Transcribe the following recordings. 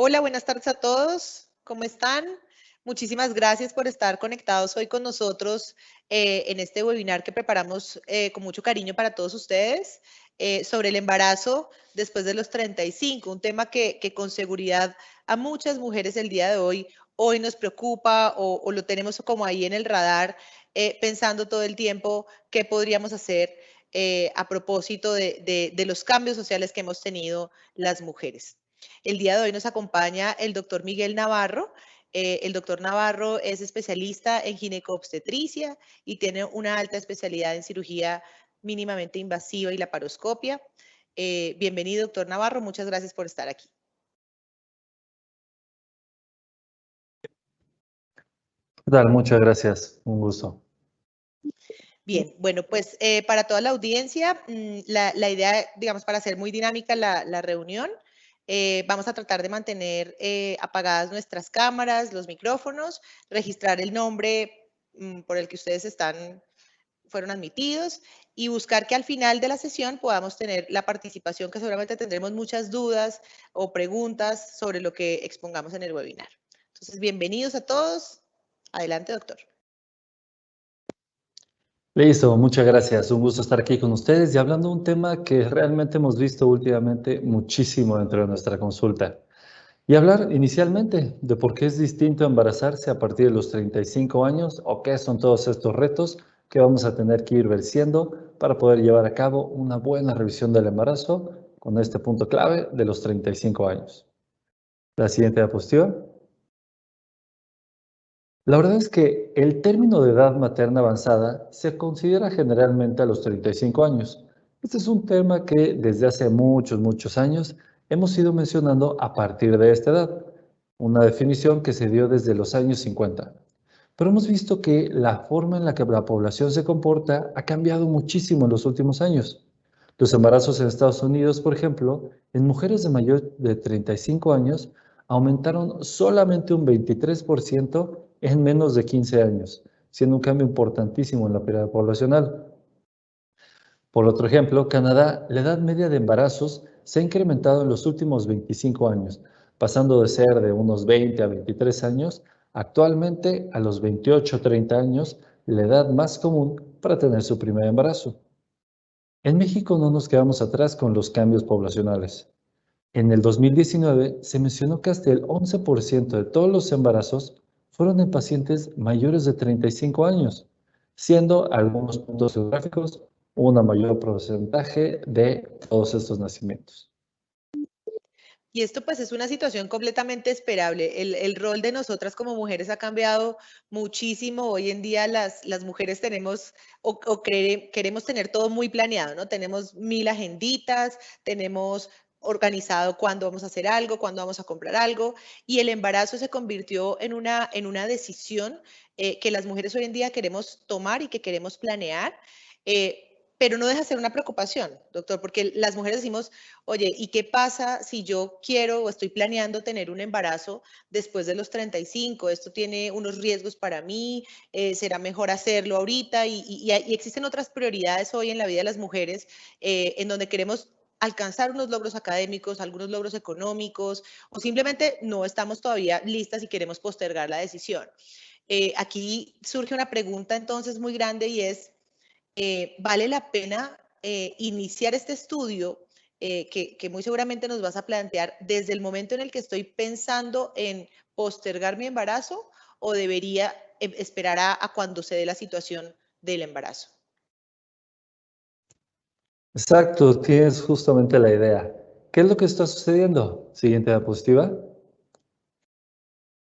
Hola, buenas tardes a todos. ¿Cómo están? Muchísimas gracias por estar conectados hoy con nosotros en este webinar que preparamos con mucho cariño para todos ustedes sobre el embarazo después de los 35, un tema que con seguridad a muchas mujeres el día de hoy nos preocupa o lo tenemos como ahí en el radar, pensando todo el tiempo qué podríamos hacer a propósito de los cambios sociales que hemos tenido las mujeres. El día de hoy nos acompaña el doctor Miguel Navarro. El doctor Navarro es especialista en ginecobstetricia y tiene una alta especialidad en cirugía mínimamente invasiva y laparoscopia. Bienvenido, doctor Navarro. Muchas gracias por estar aquí. ¿Qué tal? Muchas gracias. Un gusto. Bien, bueno, pues para toda la audiencia, la idea, digamos, para hacer muy dinámica la reunión, vamos a tratar de mantener apagadas nuestras cámaras, los micrófonos, registrar el nombre por el que ustedes fueron admitidos y buscar que al final de la sesión podamos tener la participación, que seguramente tendremos muchas dudas o preguntas sobre lo que expongamos en el webinar. Entonces, bienvenidos a todos. Adelante, doctor. Listo, muchas gracias. Un gusto estar aquí con ustedes y hablando de un tema que realmente hemos visto últimamente muchísimo dentro de nuestra consulta. Y hablar inicialmente de por qué es distinto embarazarse a partir de los 35 años o qué son todos estos retos que vamos a tener que ir venciendo para poder llevar a cabo una buena revisión del embarazo con este punto clave de los 35 años. La siguiente diapositiva. La verdad es que el término de edad materna avanzada se considera generalmente a los 35 años. Este es un tema que desde hace muchos años hemos ido mencionando a partir de esta edad, una definición que se dio desde los años 50. Pero hemos visto que la forma en la que la población se comporta ha cambiado muchísimo en los últimos años. Los embarazos en Estados Unidos, por ejemplo, en mujeres de mayor de 35 años aumentaron solamente un 23% en menos de 15 años, siendo un cambio importantísimo en la pirámide poblacional. Por otro ejemplo, Canadá, la edad media de embarazos se ha incrementado en los últimos 25 años, pasando de ser de unos 20 a 23 años, actualmente a los 28 o 30 años, la edad más común para tener su primer embarazo. En México no nos quedamos atrás con los cambios poblacionales. En el 2019 se mencionó que hasta el 11% de todos los embarazos fueron en pacientes mayores de 35 años, siendo algunos puntos geográficos un mayor porcentaje de todos estos nacimientos. Y esto pues es una situación completamente esperable. El rol de nosotras como mujeres ha cambiado muchísimo. Hoy en día las mujeres tenemos queremos tener todo muy planeado, ¿no? Tenemos 1000 agenditas, tenemos organizado cuándo vamos a hacer algo, cuándo vamos a comprar algo, y el embarazo se convirtió en una decisión que las mujeres hoy en día queremos tomar y que queremos planear. Pero no deja de ser una preocupación, doctor, porque las mujeres decimos, oye, ¿y qué pasa si yo quiero o estoy planeando tener un embarazo después de los 35? Esto tiene unos riesgos para mí, será mejor hacerlo ahorita y existen otras prioridades hoy en la vida de las mujeres en donde queremos alcanzar unos logros académicos, algunos logros económicos o simplemente no estamos todavía listas y queremos postergar la decisión. Aquí surge una pregunta entonces muy grande y es, ¿vale la pena iniciar este estudio que muy seguramente nos vas a plantear desde el momento en el que estoy pensando en postergar mi embarazo o debería esperar a cuando se dé la situación del embarazo? Exacto, tienes justamente la idea. ¿Qué es lo que está sucediendo? Siguiente diapositiva.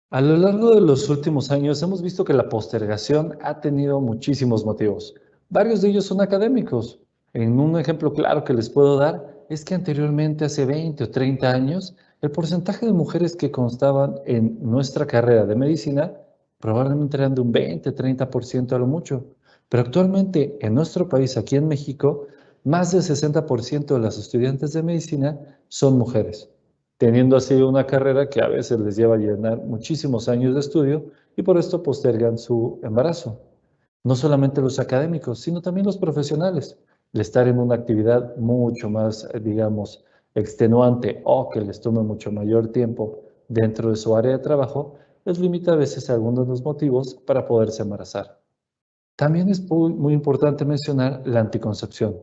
A lo largo de los últimos años hemos visto que la postergación ha tenido muchísimos motivos. Varios de ellos son académicos. En un ejemplo claro que les puedo dar es que anteriormente, hace 20 o 30 años, el porcentaje de mujeres que constaban en nuestra carrera de medicina probablemente eran de un 20-30% a lo mucho. Pero actualmente en nuestro país, aquí en México, más del 60% de las estudiantes de medicina son mujeres, teniendo así una carrera que a veces les lleva a llenar muchísimos años de estudio y por esto postergan su embarazo. No solamente los académicos, sino también los profesionales. El estar en una actividad mucho más, digamos, extenuante o que les tome mucho mayor tiempo dentro de su área de trabajo les limita a veces algunos de los motivos para poderse embarazar. También es muy importante mencionar la anticoncepción.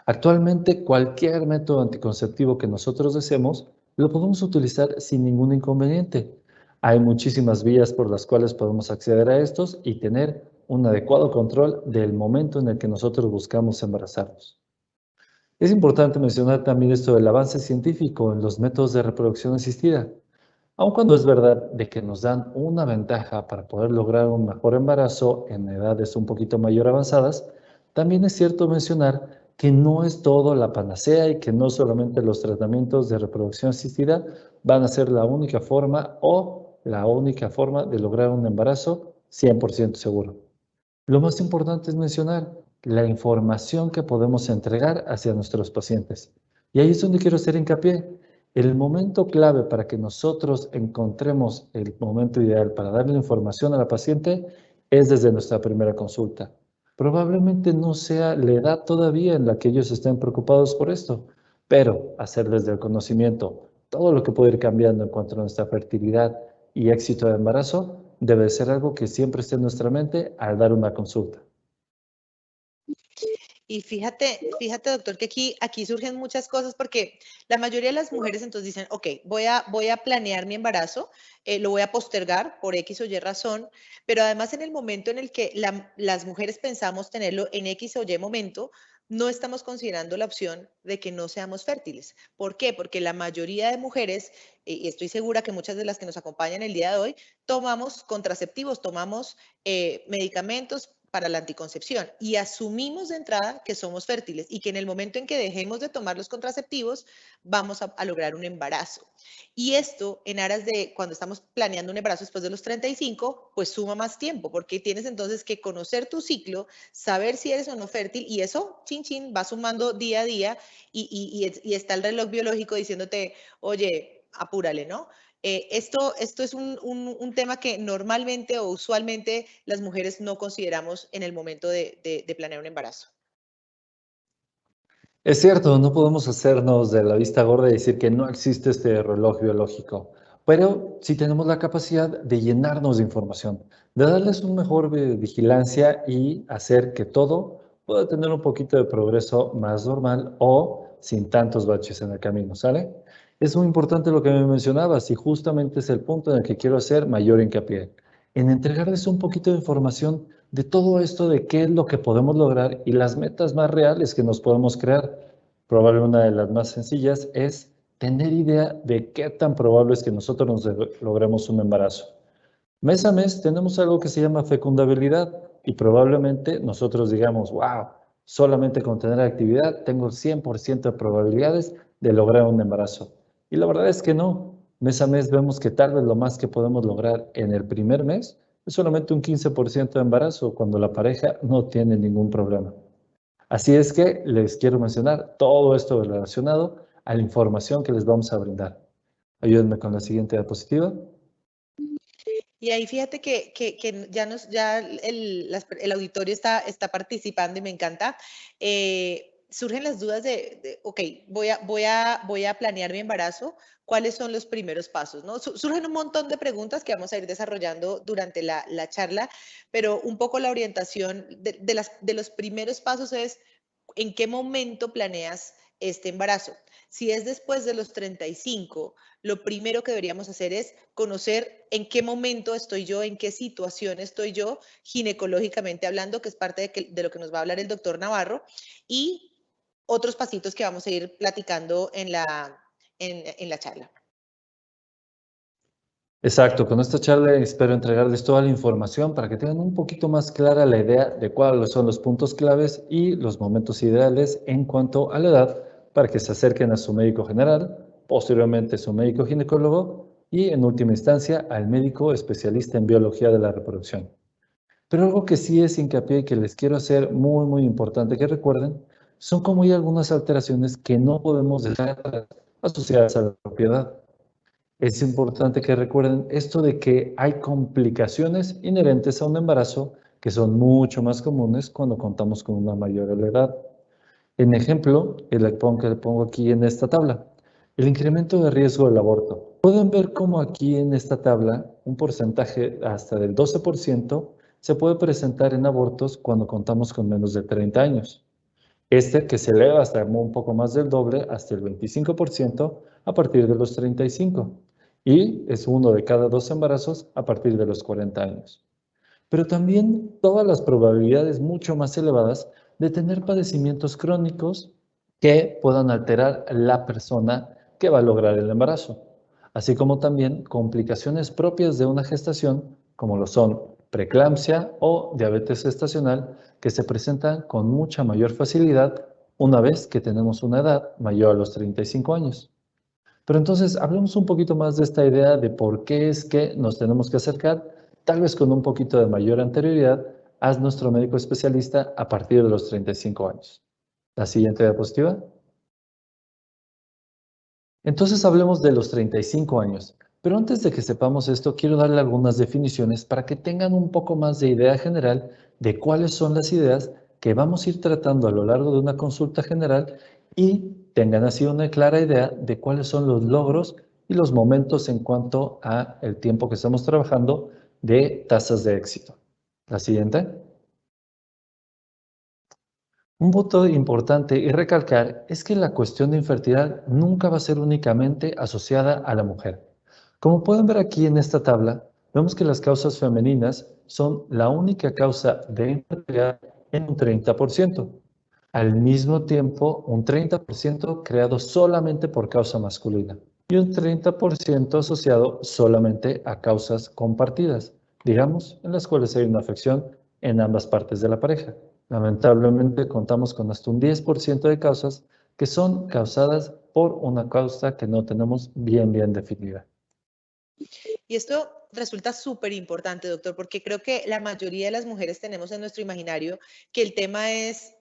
Actualmente, cualquier método anticonceptivo que nosotros deseemos lo podemos utilizar sin ningún inconveniente. Hay muchísimas vías por las cuales podemos acceder a estos y tener un adecuado control del momento en el que nosotros buscamos embarazarnos. Es importante mencionar también esto del avance científico en los métodos de reproducción asistida. Aun cuando es verdad de que nos dan una ventaja para poder lograr un mejor embarazo en edades un poquito mayor avanzadas, también es cierto mencionar que no es todo la panacea y que no solamente los tratamientos de reproducción asistida van a ser la única forma o la única forma de lograr un embarazo 100% seguro. Lo más importante es mencionar la información que podemos entregar hacia nuestros pacientes. Y ahí es donde quiero hacer hincapié. El momento clave para que nosotros encontremos el momento ideal para darle información a la paciente es desde nuestra primera consulta. Probablemente no sea la edad todavía en la que ellos estén preocupados por esto, pero hacerles del conocimiento todo lo que puede ir cambiando en cuanto a nuestra fertilidad y éxito de embarazo debe ser algo que siempre esté en nuestra mente al dar una consulta. Y fíjate, doctor, que aquí surgen muchas cosas porque la mayoría de las mujeres entonces dicen, ok, voy a planear mi embarazo, lo voy a postergar por X o Y razón, pero además en el momento en el que las mujeres pensamos tenerlo en X o Y momento, no estamos considerando la opción de que no seamos fértiles. ¿Por qué? Porque la mayoría de mujeres, y estoy segura que muchas de las que nos acompañan el día de hoy, tomamos contraceptivos, tomamos medicamentos para la anticoncepción y asumimos de entrada que somos fértiles y que en el momento en que dejemos de tomar los contraceptivos vamos a lograr un embarazo. Y esto en aras de cuando estamos planeando un embarazo después de los 35, pues suma más tiempo porque tienes entonces que conocer tu ciclo, saber si eres o no fértil y eso, chin chin, va sumando día a día y está el reloj biológico diciéndote, oye, apúrale, ¿no? Esto es un tema que normalmente o usualmente las mujeres no consideramos en el momento de planear un embarazo. Es cierto, no podemos hacernos de la vista gorda y decir que no existe este reloj biológico, pero sí tenemos la capacidad de llenarnos de información, de darles un mejor vigilancia y hacer que todo pueda tener un poquito de progreso más normal o sin tantos baches en el camino, ¿sale? Es muy importante lo que me mencionabas y justamente es el punto en el que quiero hacer mayor hincapié, en entregarles un poquito de información de todo esto, de qué es lo que podemos lograr y las metas más reales que nos podemos crear. Probablemente una de las más sencillas es tener idea de qué tan probable es que nosotros logremos un embarazo. Mes a mes tenemos algo que se llama fecundabilidad y probablemente nosotros digamos, wow, solamente con tener actividad tengo 100% de probabilidades de lograr un embarazo. Y la verdad es que no. Mes a mes vemos que tal vez lo más que podemos lograr en el primer mes es solamente un 15% de embarazo cuando la pareja no tiene ningún problema. Así es que les quiero mencionar todo esto relacionado a la información que les vamos a brindar. Ayúdenme con la siguiente diapositiva. Y ahí fíjate que ya el auditorio está participando y me encanta. Surgen las dudas ok, voy a planear mi embarazo, ¿cuáles son los primeros pasos? ¿No? Surgen un montón de preguntas que vamos a ir desarrollando durante la charla, pero un poco la orientación de los primeros pasos es ¿en qué momento planeas este embarazo? Si es después de los 35, lo primero que deberíamos hacer es conocer en qué momento estoy yo, en qué situación estoy yo, ginecológicamente hablando, que es parte de lo que nos va a hablar el doctor Navarro, y otros pasitos que vamos a ir platicando en la charla. Exacto, con esta charla espero entregarles toda la información para que tengan un poquito más clara la idea de cuáles son los puntos claves y los momentos ideales en cuanto a la edad para que se acerquen a su médico general, posteriormente a su médico ginecólogo y en última instancia al médico especialista en biología de la reproducción. Pero algo que sí es hincapié y que les quiero hacer muy importante que recuerden son como hay algunas alteraciones que no podemos dejar asociadas a la propiedad. Es importante que recuerden esto de que hay complicaciones inherentes a un embarazo que son mucho más comunes cuando contamos con una mayor edad. En ejemplo, que le pongo aquí en esta tabla, el incremento de riesgo del aborto. Pueden ver cómo aquí en esta tabla un porcentaje hasta del 12% se puede presentar en abortos cuando contamos con menos de 30 años. Este que se eleva hasta un poco más del doble, hasta el 25% a partir de los 35. Y es uno de cada dos embarazos a partir de los 40 años. Pero también todas las probabilidades mucho más elevadas de tener padecimientos crónicos que puedan alterar la persona que va a lograr el embarazo, así como también complicaciones propias de una gestación, como lo son preeclampsia o diabetes gestacional, que se presentan con mucha mayor facilidad una vez que tenemos una edad mayor a los 35 años. Pero entonces, hablemos un poquito más de esta idea de por qué es que nos tenemos que acercar, tal vez con un poquito de mayor anterioridad, a nuestro médico especialista a partir de los 35 años. La siguiente diapositiva. Entonces hablemos de los 35 años. Pero antes de que sepamos esto, quiero darle algunas definiciones para que tengan un poco más de idea general de cuáles son las ideas que vamos a ir tratando a lo largo de una consulta general y tengan así una clara idea de cuáles son los logros y los momentos en cuanto a el tiempo que estamos trabajando de tasas de éxito. La siguiente. Un punto importante y recalcar es que la cuestión de infertilidad nunca va a ser únicamente asociada a la mujer. Como pueden ver aquí en esta tabla, vemos que las causas femeninas son la única causa de infertilidad en un 30%. Al mismo tiempo, un 30% creado solamente por causa masculina y un 30% asociado solamente a causas compartidas, digamos, en las cuales hay una afección en ambas partes de la pareja. Lamentablemente contamos con hasta un 10% de causas que son causadas por una causa que no tenemos bien definida. Y esto resulta súper importante, doctor, porque creo que la mayoría de las mujeres tenemos en nuestro imaginario que el tema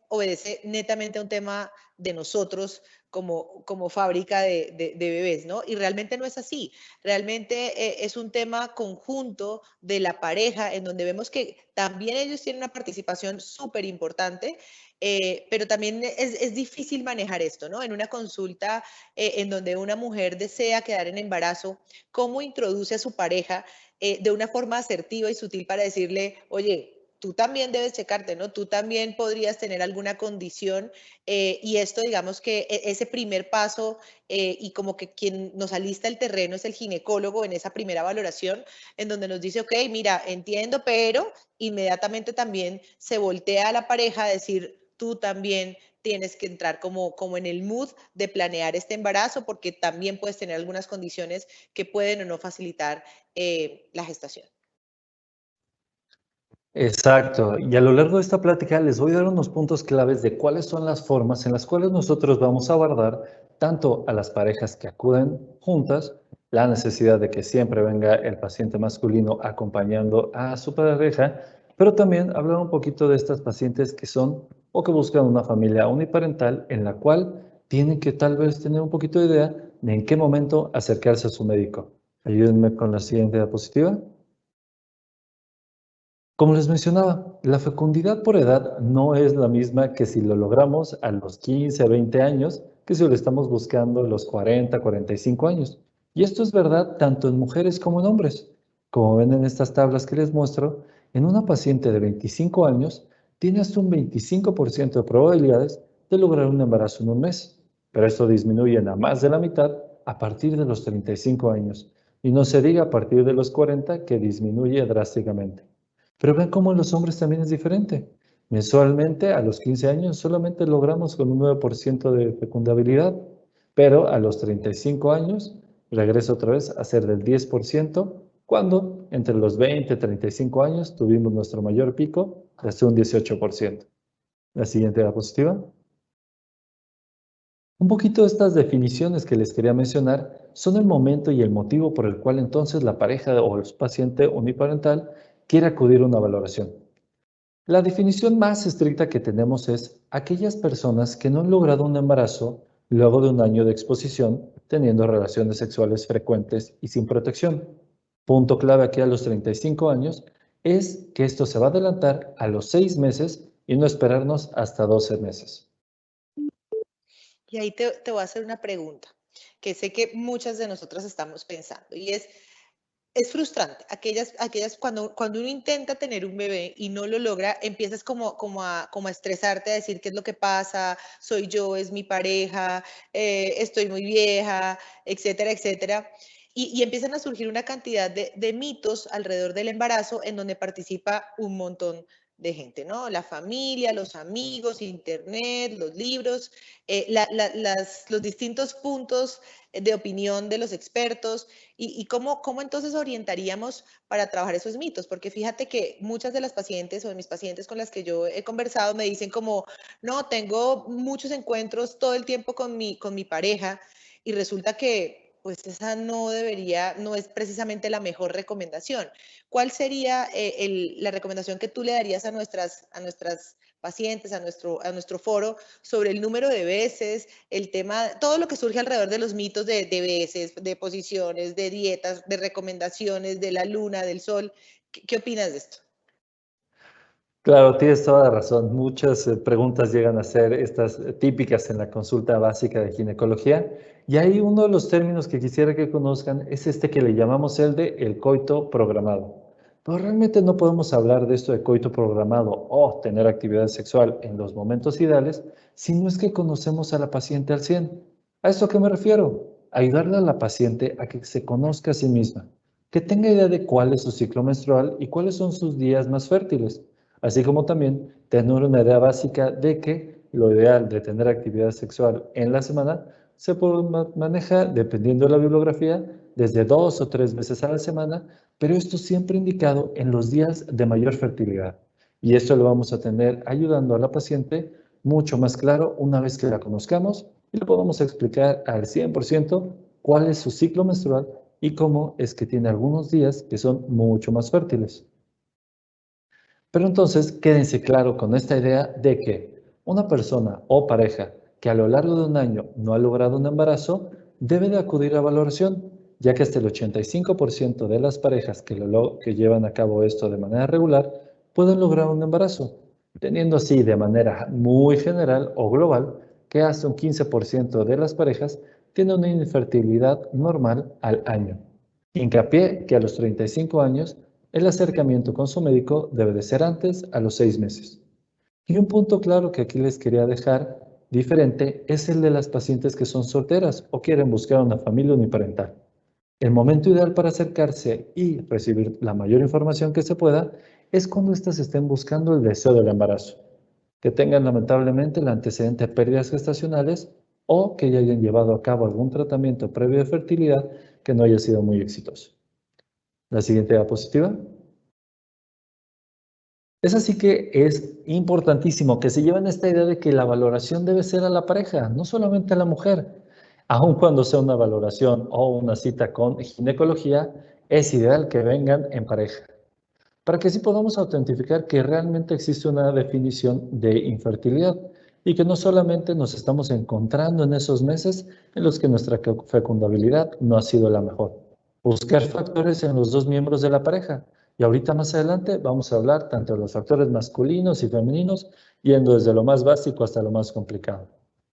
obedece netamente a un tema de nosotros como fábrica de bebés, ¿no? Y realmente no es así. Realmente es un tema conjunto de la pareja en donde vemos que también ellos tienen una participación súper importante, pero también es difícil manejar esto, ¿no? En una consulta en donde una mujer desea quedar en embarazo, cómo introduce a su pareja de una forma asertiva y sutil para decirle, oye, tú también debes checarte, ¿no? Tú también podrías tener alguna condición y esto, digamos que ese primer paso y como que quien nos alista el terreno es el ginecólogo en esa primera valoración, en donde nos dice, ok, mira, entiendo, pero inmediatamente también se voltea a la pareja a decir, tú también tienes que entrar como en el mood de planear este embarazo porque también puedes tener algunas condiciones que pueden o no facilitar la gestación. Exacto. Y a lo largo de esta plática les voy a dar unos puntos claves de cuáles son las formas en las cuales nosotros vamos a abordar tanto a las parejas que acuden juntas, la necesidad de que siempre venga el paciente masculino acompañando a su pareja, pero también hablar un poquito de estas pacientes que son o que buscan una familia uniparental en la cual tienen que tal vez tener un poquito de idea de en qué momento acercarse a su médico. Ayúdenme con la siguiente diapositiva. Como les mencionaba, la fecundidad por edad no es la misma que si lo logramos a los 15, 20 años, que si lo estamos buscando a los 40, 45 años. Y esto es verdad tanto en mujeres como en hombres. Como ven en estas tablas que les muestro, en una paciente de 25 años tiene hasta un 25% de probabilidades de lograr un embarazo en un mes, pero esto disminuye a más de la mitad a partir de los 35 años. Y no se diga a partir de los 40 que disminuye drásticamente. Pero ven cómo en los hombres también es diferente. Mensualmente, a los 15 años, solamente logramos con un 9% de fecundabilidad, pero a los 35 años, regresa otra vez a ser del 10%, cuando entre los 20 y 35 años tuvimos nuestro mayor pico de hasta un 18%. La siguiente diapositiva. Un poquito de estas definiciones que les quería mencionar son el momento y el motivo por el cual entonces la pareja o el paciente uniparental quiere acudir a una valoración. La definición más estricta que tenemos es aquellas personas que no han logrado un embarazo luego de un año de exposición teniendo relaciones sexuales frecuentes y sin protección. Punto clave aquí a los 35 años es que esto se va a adelantar a los 6 meses y no esperarnos hasta 12 meses. Y ahí te voy a hacer una pregunta. que sé que muchas de nosotras estamos pensando, y es frustrante. Cuando uno intenta tener un bebé y no lo logra, empiezas como a estresarte, a decir qué es lo que pasa, soy yo, es mi pareja, estoy muy vieja, etcétera, etcétera. Y empiezan a surgir una cantidad de mitos alrededor del embarazo en donde participa un montón de gente, ¿no? La familia, los amigos, internet, los libros, los distintos puntos de opinión de los expertos y cómo entonces orientaríamos para trabajar esos mitos, porque fíjate que muchas de las pacientes o de mis pacientes con las que yo he conversado me dicen como, no, tengo muchos encuentros todo el tiempo con mi pareja y resulta que pues esa no es precisamente la mejor recomendación. ¿Cuál sería la recomendación que tú le darías a nuestras pacientes, a nuestro foro, sobre el número de veces, el tema, todo lo que surge alrededor de los mitos de veces, de posiciones, de dietas, de recomendaciones, de la luna, del sol? ¿Qué opinas de esto? Claro, tienes toda la razón. Muchas preguntas llegan a ser estas típicas en la consulta básica de ginecología. Y ahí uno de los términos que quisiera que conozcan es este que le llamamos el de el coito programado. Pero realmente no podemos hablar de esto de coito programado o tener actividad sexual en los momentos ideales si no es que conocemos a la paciente al 100. ¿A esto a qué me refiero? Ayudarle a la paciente a que se conozca a sí misma, que tenga idea de cuál es su ciclo menstrual y cuáles son sus días más fértiles, así como también tener una idea básica de que lo ideal de tener actividad sexual en la semana se maneja, dependiendo de la bibliografía, desde 2 o 3 veces a la semana, pero esto siempre indicado en los días de mayor fertilidad. Y esto lo vamos a tener ayudando a la paciente mucho más claro una vez que la conozcamos y le podamos explicar al 100% cuál es su ciclo menstrual y cómo es que tiene algunos días que son mucho más fértiles. Pero entonces quédense claro con esta idea de que una persona o pareja que a lo largo de un año no ha logrado un embarazo debe de acudir a valoración, ya que hasta el 85% de las parejas que llevan a cabo esto de manera regular pueden lograr un embarazo, teniendo así de manera muy general o global que hasta un 15% de las parejas tienen una infertilidad normal al año. Hincapié que a los 35 años el acercamiento con su médico debe de ser antes, a los 6 meses. Y un punto claro que aquí les quería dejar diferente es el de las pacientes que son solteras o quieren buscar una familia uniparental. El momento ideal para acercarse y recibir la mayor información que se pueda es cuando éstas estén buscando el deseo del embarazo, que tengan lamentablemente el antecedente de pérdidas gestacionales o que ya hayan llevado a cabo algún tratamiento previo de fertilidad que no haya sido muy exitoso. La siguiente diapositiva. Es así que es importantísimo que se lleven esta idea de que la valoración debe ser a la pareja, no solamente a la mujer. Aun cuando sea una valoración o una cita con ginecología, es ideal que vengan en pareja, para que así podamos autentificar que realmente existe una definición de infertilidad y que no solamente nos estamos encontrando en esos meses en los que nuestra fecundabilidad no ha sido la mejor. Buscar factores en los dos miembros de la pareja. Y ahorita más adelante vamos a hablar tanto de los factores masculinos y femeninos, yendo desde lo más básico hasta lo más complicado.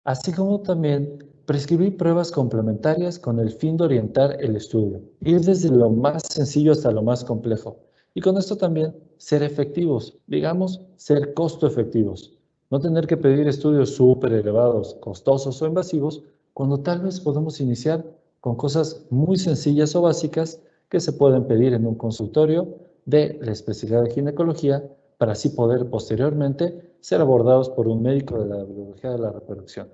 Así como también prescribir pruebas complementarias con el fin de orientar el estudio, ir desde lo más sencillo hasta lo más complejo. Y con esto también ser efectivos, digamos, ser costo efectivos. No tener que pedir estudios súper elevados, costosos o invasivos, cuando tal vez podemos iniciar con cosas muy sencillas o básicas que se pueden pedir en un consultorio de la especialidad de ginecología para así poder posteriormente ser abordados por un médico de la biología de la reproducción.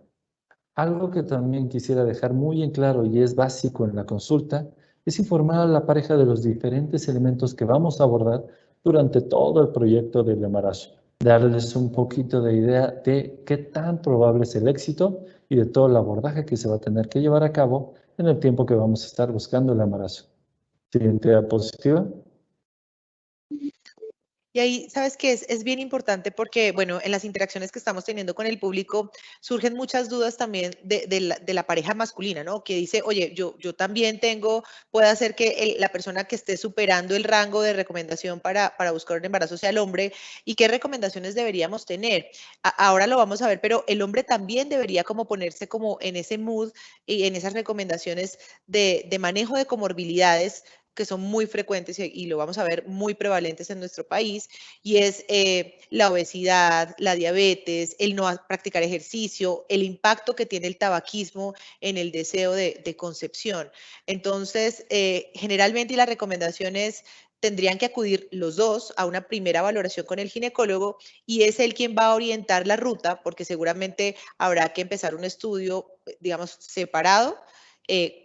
Algo que también quisiera dejar muy en claro y es básico en la consulta es informar a la pareja de los diferentes elementos que vamos a abordar durante todo el proyecto del embarazo. Darles un poquito de idea de qué tan probable es el éxito y de todo el abordaje que se va a tener que llevar a cabo en el tiempo que vamos a estar buscando el embarazo. Siguiente diapositiva. Y ahí, sabes que es bien importante porque, bueno, en las interacciones que estamos teniendo con el público surgen muchas dudas también de la pareja masculina, ¿no? Que dice, oye, yo también tengo, puede hacer que la persona que esté superando el rango de recomendación para buscar un embarazo sea el hombre y qué recomendaciones deberíamos tener. Ahora lo vamos a ver, pero el hombre también debería como ponerse como en ese mood y en esas recomendaciones de manejo de comorbilidades que son muy frecuentes y lo vamos a ver muy prevalentes en nuestro país, y es la obesidad, la diabetes, el no practicar ejercicio, el impacto que tiene el tabaquismo en el deseo de concepción. Entonces, generalmente las recomendaciones tendrían que acudir los dos a una primera valoración con el ginecólogo y es él quien va a orientar la ruta porque seguramente habrá que empezar un estudio, digamos, separado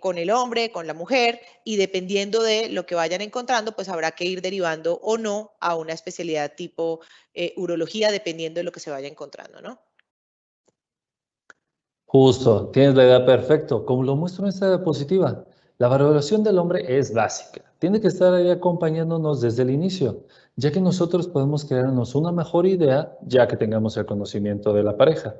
con el hombre, con la mujer, y dependiendo de lo que vayan encontrando, pues habrá que ir derivando o no a una especialidad tipo urología, dependiendo de lo que se vaya encontrando, ¿no? Justo, tienes la idea perfecto. Como lo muestro en esta diapositiva, la valoración del hombre es básica. Tiene que estar ahí acompañándonos desde el inicio, ya que nosotros podemos crearnos una mejor idea ya que tengamos el conocimiento de la pareja.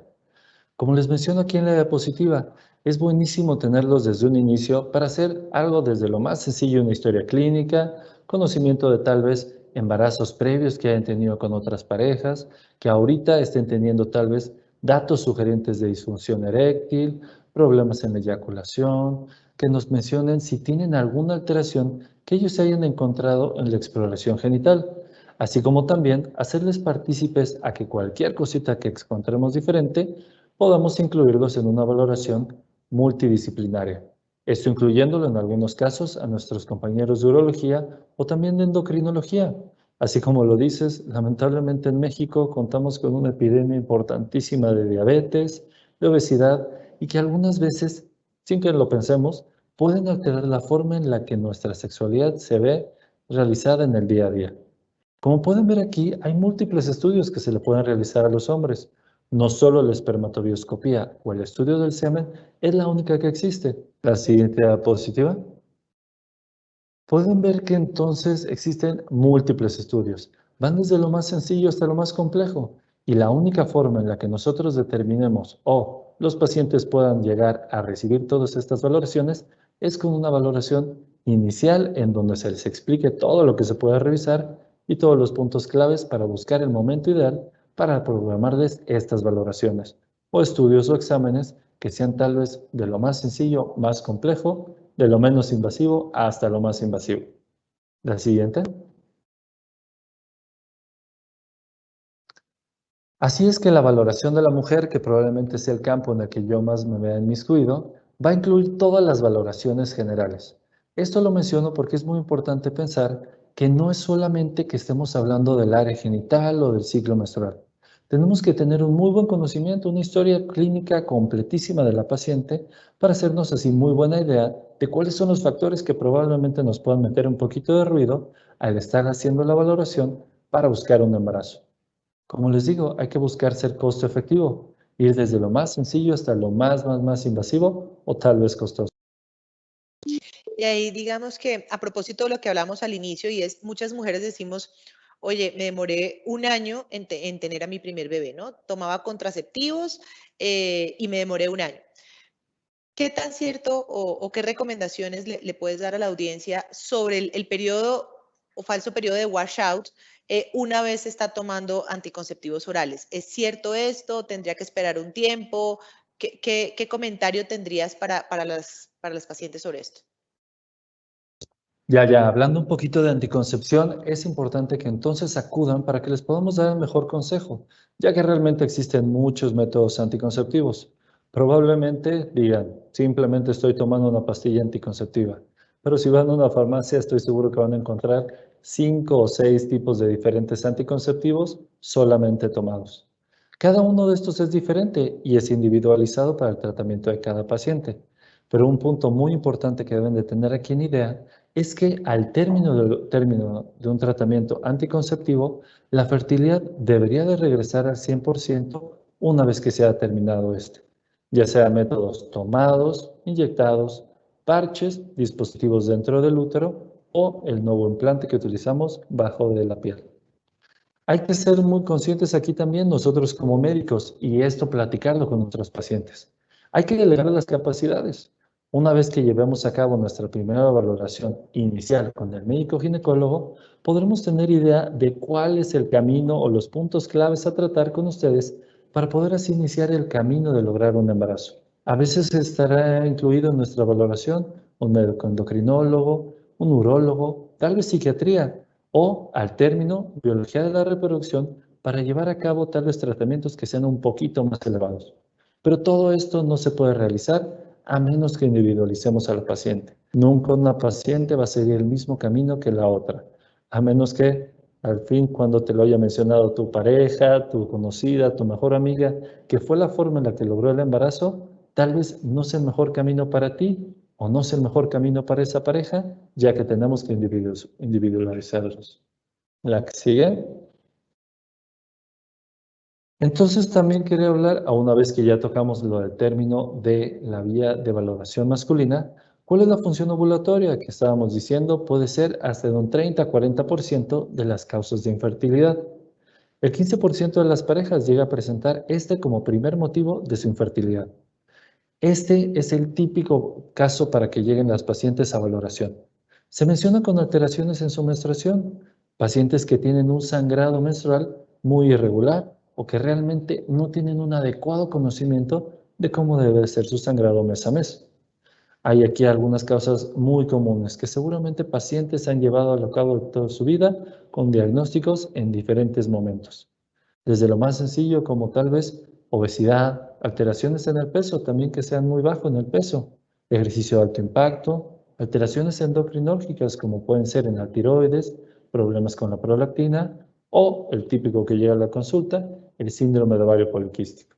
Como les menciono aquí en la diapositiva, es buenísimo tenerlos desde un inicio para hacer algo desde lo más sencillo, una historia clínica, conocimiento de tal vez embarazos previos que hayan tenido con otras parejas, que ahorita estén teniendo tal vez datos sugerentes de disfunción eréctil, problemas en la eyaculación, que nos mencionen si tienen alguna alteración que ellos se hayan encontrado en la exploración genital, así como también hacerles partícipes a que cualquier cosita que encontremos diferente podamos incluirlos en una valoración multidisciplinaria. Esto incluyéndolo en algunos casos a nuestros compañeros de urología o también de endocrinología. Así como lo dices, lamentablemente en México contamos con una epidemia importantísima de diabetes, de obesidad y que algunas veces, sin que lo pensemos, pueden alterar la forma en la que nuestra sexualidad se ve realizada en el día a día. Como pueden ver aquí, hay múltiples estudios que se le pueden realizar a los hombres. No solo la espermatobioscopía o el estudio del semen es la única que existe. La siguiente diapositiva. Pueden ver que entonces existen múltiples estudios. Van desde lo más sencillo hasta lo más complejo. Y la única forma en la que nosotros determinemos o los pacientes puedan llegar a recibir todas estas valoraciones es con una valoración inicial en donde se les explique todo lo que se puede revisar y todos los puntos claves para buscar el momento ideal para programarles estas valoraciones o estudios o exámenes que sean tal vez de lo más sencillo, más complejo, de lo menos invasivo hasta lo más invasivo. La siguiente. Así es que la valoración de la mujer, que probablemente sea el campo en el que yo más me vea inmiscuido, va a incluir todas las valoraciones generales. Esto lo menciono porque es muy importante pensar que no es solamente que estemos hablando del área genital o del ciclo menstrual. Tenemos que tener un muy buen conocimiento, una historia clínica completísima de la paciente para hacernos así muy buena idea de cuáles son los factores que probablemente nos puedan meter un poquito de ruido al estar haciendo la valoración para buscar un embarazo. Como les digo, hay que buscar ser costo efectivo, ir desde lo más sencillo hasta lo más invasivo o tal vez costoso. Y ahí digamos que a propósito de lo que hablamos al inicio, y es muchas mujeres decimos, oye, me demoré un año en tener a mi primer bebé, ¿no? Tomaba contraceptivos y me demoré un año. ¿Qué tan cierto o qué recomendaciones le puedes dar a la audiencia sobre el periodo o falso periodo de washout una vez se está tomando anticonceptivos orales? ¿Es cierto esto? ¿Tendría que esperar un tiempo? ¿Qué comentario tendrías para las pacientes sobre esto? Ya, hablando un poquito de anticoncepción, es importante que entonces acudan para que les podamos dar el mejor consejo, ya que realmente existen muchos métodos anticonceptivos. Probablemente digan, simplemente estoy tomando una pastilla anticonceptiva, pero si van a una farmacia estoy seguro que van a encontrar 5 o 6 tipos de diferentes anticonceptivos solamente tomados. Cada uno de estos es diferente y es individualizado para el tratamiento de cada paciente. Pero un punto muy importante que deben de tener aquí en idea es que al término de un tratamiento anticonceptivo, la fertilidad debería de regresar al 100% una vez que se ha terminado este, ya sea métodos tomados, inyectados, parches, dispositivos dentro del útero o el nuevo implante que utilizamos bajo de la piel. Hay que ser muy conscientes aquí también nosotros como médicos y esto platicarlo con nuestros pacientes. Hay que delegar las capacidades. Una vez que llevemos a cabo nuestra primera valoración inicial con el médico ginecólogo, podremos tener idea de cuál es el camino o los puntos claves a tratar con ustedes para poder así iniciar el camino de lograr un embarazo. A veces estará incluido en nuestra valoración un médico endocrinólogo, un urólogo, tal vez psiquiatría, o al término biología de la reproducción para llevar a cabo tal vez tratamientos que sean un poquito más elevados. Pero todo esto no se puede realizar a menos que individualicemos al paciente. Nunca una paciente va a seguir el mismo camino que la otra, a menos que al fin cuando te lo haya mencionado tu pareja, tu conocida, tu mejor amiga, que fue la forma en la que logró el embarazo, tal vez no sea el mejor camino para ti o no es el mejor camino para esa pareja, ya que tenemos que individualizarlos. La que sigue. Entonces también quería hablar, a una vez que ya tocamos lo del término de la vía de valoración masculina, ¿cuál es la función ovulatoria que estábamos diciendo? Puede ser hasta de un 30-40% de las causas de infertilidad. El 15% de las parejas llega a presentar este como primer motivo de su infertilidad. Este es el típico caso para que lleguen las pacientes a valoración. Se menciona con alteraciones en su menstruación, pacientes que tienen un sangrado menstrual muy irregular o que realmente no tienen un adecuado conocimiento de cómo debe ser su sangrado mes a mes. Hay aquí algunas causas muy comunes que seguramente pacientes han llevado a cabo toda su vida con diagnósticos en diferentes momentos. Desde lo más sencillo como tal vez obesidad, alteraciones en el peso, también que sean muy bajos en el peso, ejercicio de alto impacto, alteraciones endocrinológicas como pueden ser en la tiroides, problemas con la prolactina o el típico que llega a la consulta, el síndrome de ovario poliquístico.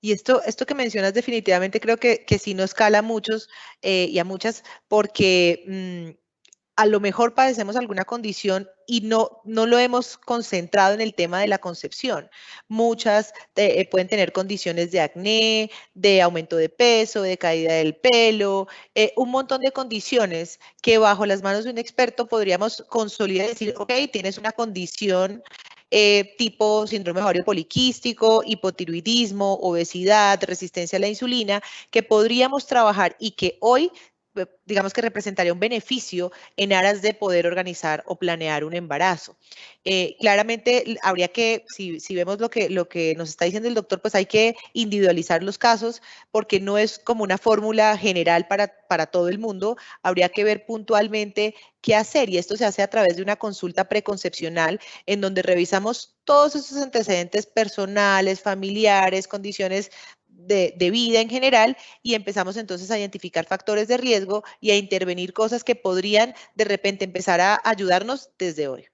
Y esto que mencionas definitivamente creo que sí nos cala a muchos y a muchas porque a lo mejor padecemos alguna condición y no lo hemos concentrado en el tema de la concepción. Muchas pueden tener condiciones de acné, de aumento de peso, de caída del pelo, un montón de condiciones que bajo las manos de un experto podríamos consolidar y decir, ok, tienes una condición tipo síndrome ovario poliquístico, hipotiroidismo, obesidad, resistencia a la insulina, que podríamos trabajar y que hoy digamos que representaría un beneficio en aras de poder organizar o planear un embarazo. Claramente habría que, si vemos lo que nos está diciendo el doctor, pues hay que individualizar los casos porque no es como una fórmula general para todo el mundo, habría que ver puntualmente qué hacer y esto se hace a través de una consulta preconcepcional en donde revisamos todos esos antecedentes personales, familiares, condiciones de vida en general y empezamos entonces a identificar factores de riesgo y a intervenir cosas que podrían de repente empezar a ayudarnos desde hoy.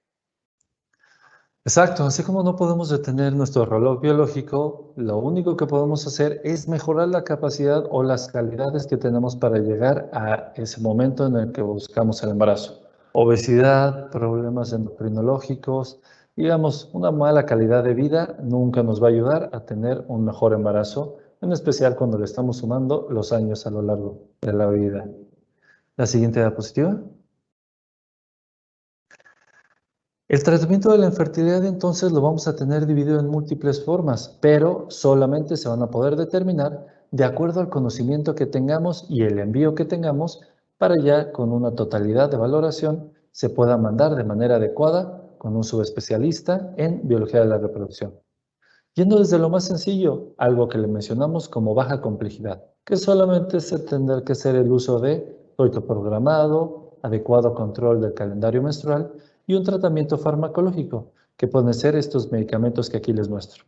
Exacto, así como no podemos detener nuestro reloj biológico, lo único que podemos hacer es mejorar la capacidad o las calidades que tenemos para llegar a ese momento en el que buscamos el embarazo. Obesidad, problemas endocrinológicos, digamos, una mala calidad de vida nunca nos va a ayudar a tener un mejor embarazo, en especial cuando le estamos sumando los años a lo largo de la vida. La siguiente diapositiva. El tratamiento de la infertilidad entonces lo vamos a tener dividido en múltiples formas, pero solamente se van a poder determinar de acuerdo al conocimiento que tengamos y el envío que tengamos para ya con una totalidad de valoración se pueda mandar de manera adecuada con un subespecialista en biología de la reproducción. Yendo desde lo más sencillo, algo que le mencionamos como baja complejidad, que solamente se tendrá que hacer el uso de coito programado, adecuado control del calendario menstrual y un tratamiento farmacológico, que pueden ser estos medicamentos que aquí les muestro.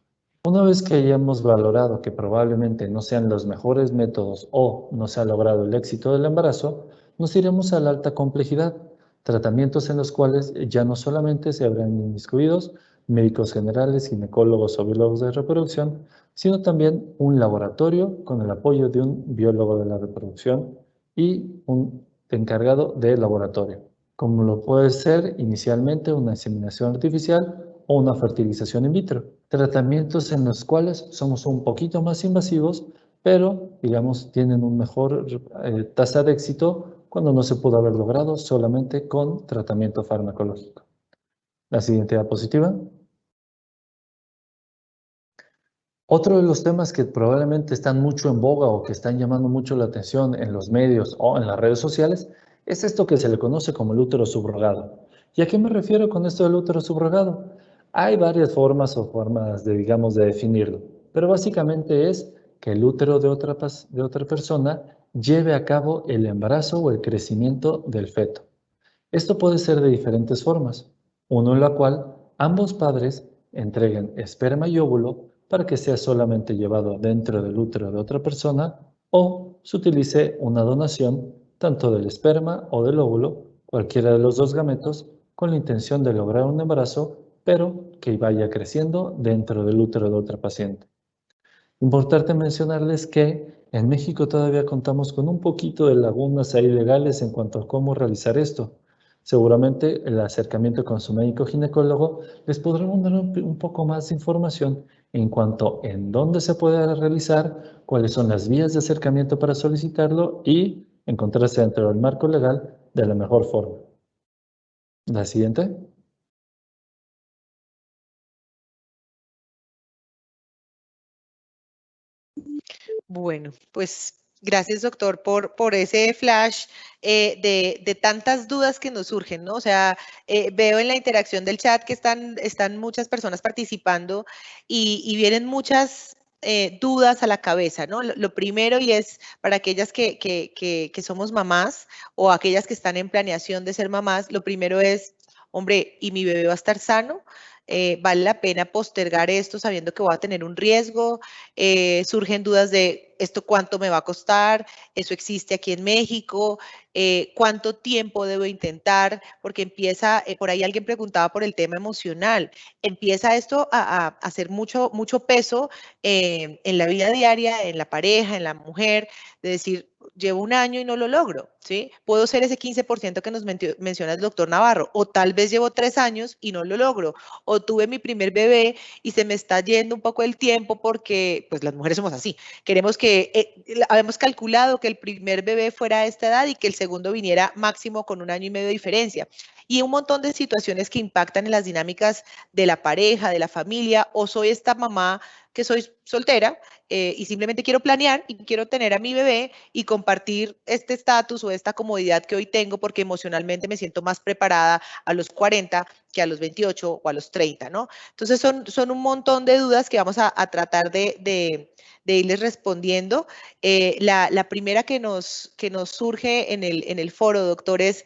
Una vez que hayamos valorado que probablemente no sean los mejores métodos o no se ha logrado el éxito del embarazo, nos iremos a la alta complejidad, tratamientos en los cuales ya no solamente se habrán inmiscuidos médicos generales, ginecólogos o biólogos de reproducción, sino también un laboratorio con el apoyo de un biólogo de la reproducción y un encargado de laboratorio, como lo puede ser inicialmente una inseminación artificial o una fertilización in vitro. Tratamientos en los cuales somos un poquito más invasivos, pero digamos tienen un mejor tasa de éxito cuando no se pudo haber logrado solamente con tratamiento farmacológico. La siguiente diapositiva. Otro de los temas que probablemente están mucho en boga o que están llamando mucho la atención en los medios o en las redes sociales es esto que se le conoce como el útero subrogado. ¿Y a qué me refiero con esto del útero subrogado? Hay varias formas de, digamos, de definirlo, pero básicamente es que el útero de otra persona lleve a cabo el embarazo o el crecimiento del feto. Esto puede ser de diferentes formas, uno en la cual ambos padres entreguen esperma y óvulo para que sea solamente llevado dentro del útero de otra persona o se utilice una donación tanto del esperma o del óvulo, cualquiera de los dos gametos, con la intención de lograr un embarazo, pero que vaya creciendo dentro del útero de otra paciente. Importante mencionarles que en México todavía contamos con un poquito de lagunas ahí legales en cuanto a cómo realizar esto. Seguramente el acercamiento con su médico ginecólogo les podrán dar un poco más de información en cuanto en dónde se puede realizar, cuáles son las vías de acercamiento para solicitarlo y encontrarse dentro del marco legal de la mejor forma. La siguiente. Bueno, pues gracias, doctor, por ese flash de tantas dudas que nos surgen, ¿no? O sea, veo en la interacción del chat que están muchas personas participando y vienen muchas dudas a la cabeza, ¿no? Lo primero, y es para aquellas que somos mamás o aquellas que están en planeación de ser mamás, lo primero es, hombre, ¿y mi bebé va a estar sano? ¿Vale la pena postergar esto sabiendo que voy a tener un riesgo? Surgen dudas de esto cuánto me va a costar, eso existe aquí en México, cuánto tiempo debo intentar, porque empieza, por ahí alguien preguntaba por el tema emocional, empieza esto a hacer mucho peso en la vida diaria, en la pareja, en la mujer, de decir, llevo un año y no lo logro, ¿sí? Puedo ser ese 15% que nos menciona el doctor Navarro, o tal vez llevo 3 años y no lo logro, o tuve mi primer bebé y se me está yendo un poco el tiempo porque, pues las mujeres somos así, queremos que, habíamos calculado que el primer bebé fuera a esta edad y que el segundo viniera máximo con 1 año y medio de diferencia. Y un montón de situaciones que impactan en las dinámicas de la pareja, de la familia, o soy esta mamá que soy soltera y simplemente quiero planear y quiero tener a mi bebé y compartir este estatus o esta comodidad que hoy tengo porque emocionalmente me siento más preparada a los 40 que a los 28 o a los 30, ¿no? Entonces son un montón de dudas que vamos a tratar de irles respondiendo. La primera que nos surge en el foro, doctor, es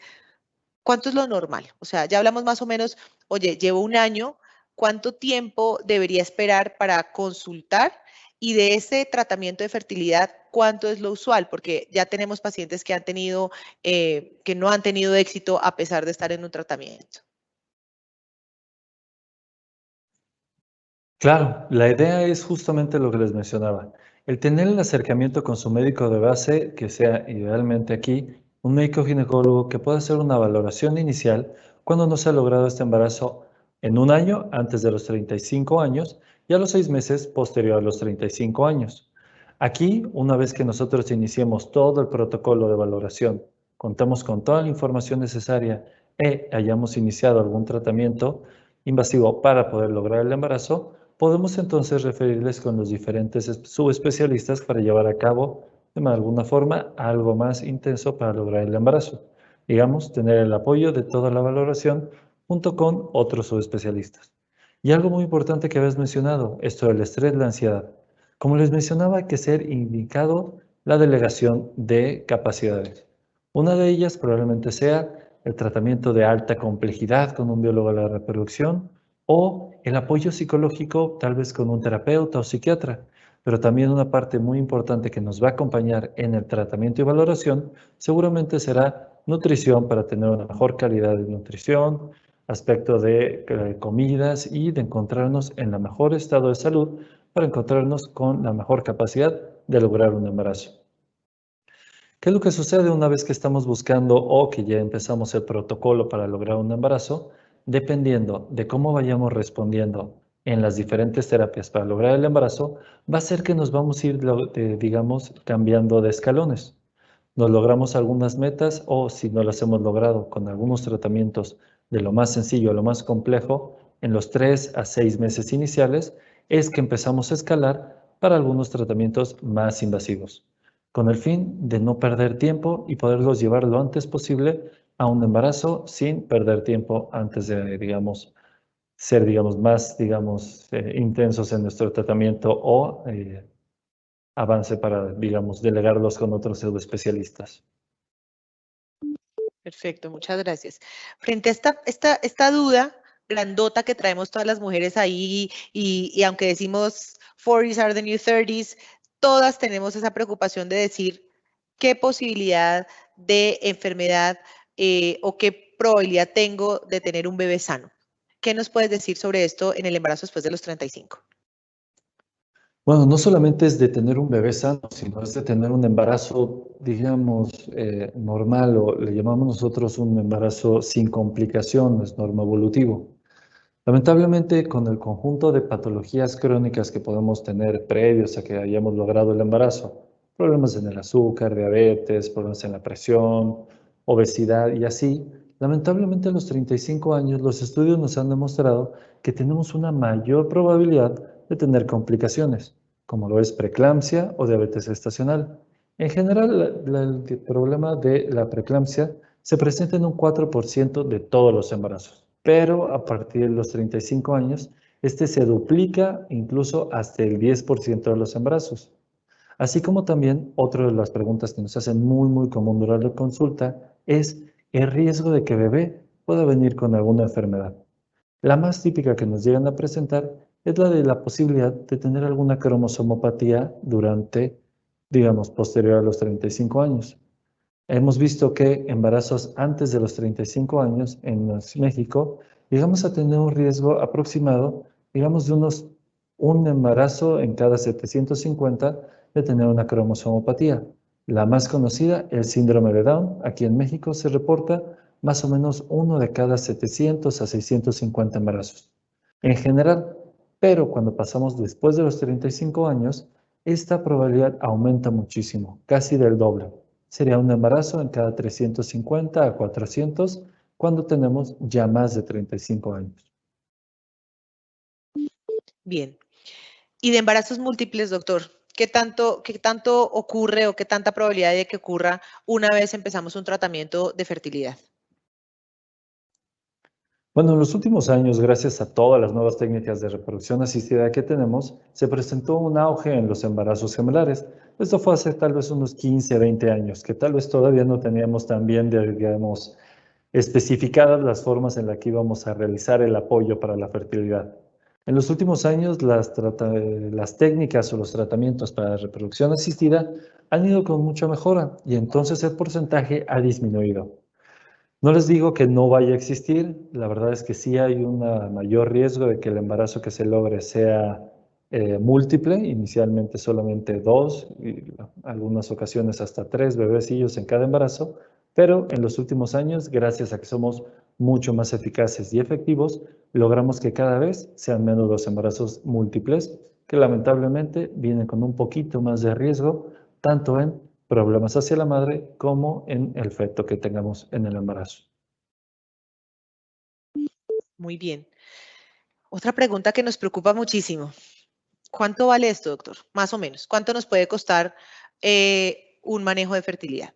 ¿cuánto es lo normal? O sea, ya hablamos más o menos, oye, llevo un año, ¿cuánto tiempo debería esperar para consultar? Y de ese tratamiento de fertilidad, ¿cuánto es lo usual? Porque ya tenemos pacientes que que no han tenido éxito a pesar de estar en un tratamiento. Claro, la idea es justamente lo que les mencionaba. El tener el acercamiento con su médico de base, que sea idealmente aquí, un médico ginecólogo que pueda hacer una valoración inicial cuando no se ha logrado este embarazo en un año antes de los 35 años y a los 6 meses posterior a los 35 años. Aquí, una vez que nosotros iniciemos todo el protocolo de valoración, contamos con toda la información necesaria y hayamos iniciado algún tratamiento invasivo para poder lograr el embarazo, podemos entonces referirles con los diferentes subespecialistas para llevar a cabo de alguna forma algo más intenso para lograr el embarazo. Digamos, tener el apoyo de toda la valoración junto con otros subespecialistas. Y algo muy importante que habéis mencionado, esto del estrés, la ansiedad. Como les mencionaba, hay que ser indicado la delegación de capacidades. Una de ellas probablemente sea el tratamiento de alta complejidad con un biólogo de la reproducción o el apoyo psicológico tal vez con un terapeuta o psiquiatra. Pero también una parte muy importante que nos va a acompañar en el tratamiento y valoración seguramente será nutrición para tener una mejor calidad de nutrición, aspecto de comidas y de encontrarnos en el mejor estado de salud para encontrarnos con la mejor capacidad de lograr un embarazo. ¿Qué es lo que sucede una vez que estamos buscando o que ya empezamos el protocolo para lograr un embarazo? Dependiendo de cómo vayamos respondiendo en las diferentes terapias para lograr el embarazo, va a ser que nos vamos a ir, digamos, cambiando de escalones. Nos logramos algunas metas o si no las hemos logrado con algunos tratamientos de lo más sencillo a lo más complejo, en los 3 a 6 meses iniciales, es que empezamos a escalar para algunos tratamientos más invasivos, con el fin de no perder tiempo y poderlos llevar lo antes posible a un embarazo sin perder tiempo antes de, digamos, ser, digamos, más, digamos, intensos en nuestro tratamiento o avance para, digamos, delegarlos con otros pseudoespecialistas. Perfecto, muchas gracias. Frente a esta duda grandota que traemos todas las mujeres ahí, y aunque decimos 40s are the new 30s, todas tenemos esa preocupación de decir qué posibilidad de enfermedad o qué probabilidad tengo de tener un bebé sano. ¿Qué nos puedes decir sobre esto en el embarazo después de los 35? Bueno, no solamente es de tener un bebé sano, sino es de tener un embarazo, digamos, normal, o le llamamos nosotros un embarazo sin complicaciones, normoevolutivo. Lamentablemente, con el conjunto de patologías crónicas que podemos tener previos a que hayamos logrado el embarazo, problemas en el azúcar, diabetes, problemas en la presión, obesidad y así, lamentablemente a los 35 años los estudios nos han demostrado que tenemos una mayor probabilidad de tener complicaciones, como lo es preeclampsia o diabetes gestacional. En general, el problema de la preeclampsia se presenta en un 4% de todos los embarazos, pero a partir de los 35 años, este se duplica incluso hasta el 10% de los embarazos. Así como también otra de las preguntas que nos hacen muy común durante la consulta es el riesgo de que bebé pueda venir con alguna enfermedad. La más típica que nos llegan a presentar es la de la posibilidad de tener alguna cromosomopatía durante, digamos, posterior a los 35 años. Hemos visto que embarazos antes de los 35 años en México llegamos a tener un riesgo aproximado, digamos, de un embarazo en cada 750 de tener una cromosomopatía. La más conocida, el síndrome de Down. Aquí en México se reporta más o menos uno de cada 700 a 650 embarazos. En general, pero cuando pasamos después de los 35 años, esta probabilidad aumenta muchísimo, casi del doble. Sería un embarazo en cada 350 a 400 cuando tenemos ya más de 35 años. Bien. Y de embarazos múltiples, doctor, ¿qué tanto ocurre o qué tanta probabilidad hay de que ocurra una vez empezamos un tratamiento de fertilidad? Bueno, en los últimos años, gracias a todas las nuevas técnicas de reproducción asistida que tenemos, se presentó un auge en los embarazos gemelares. Esto fue hace tal vez unos 15, 20 años, que tal vez todavía no teníamos tan bien, digamos, especificadas las formas en las que íbamos a realizar el apoyo para la fertilidad. En los últimos años, las técnicas o los tratamientos para la reproducción asistida han ido con mucha mejora y entonces el porcentaje ha disminuido. No les digo que no vaya a existir, la verdad es que sí hay un mayor riesgo de que el embarazo que se logre sea múltiple, inicialmente solamente 2, y algunas ocasiones hasta 3 bebecillos en cada embarazo, pero en los últimos años, gracias a que somos mucho más eficaces y efectivos, logramos que cada vez sean menos los embarazos múltiples, que lamentablemente vienen con un poquito más de riesgo, tanto en problemas hacia la madre como en el feto que tengamos en el embarazo. Muy bien. Otra pregunta que nos preocupa muchísimo. ¿Cuánto vale esto, doctor? Más o menos. ¿Cuánto nos puede costar un manejo de fertilidad?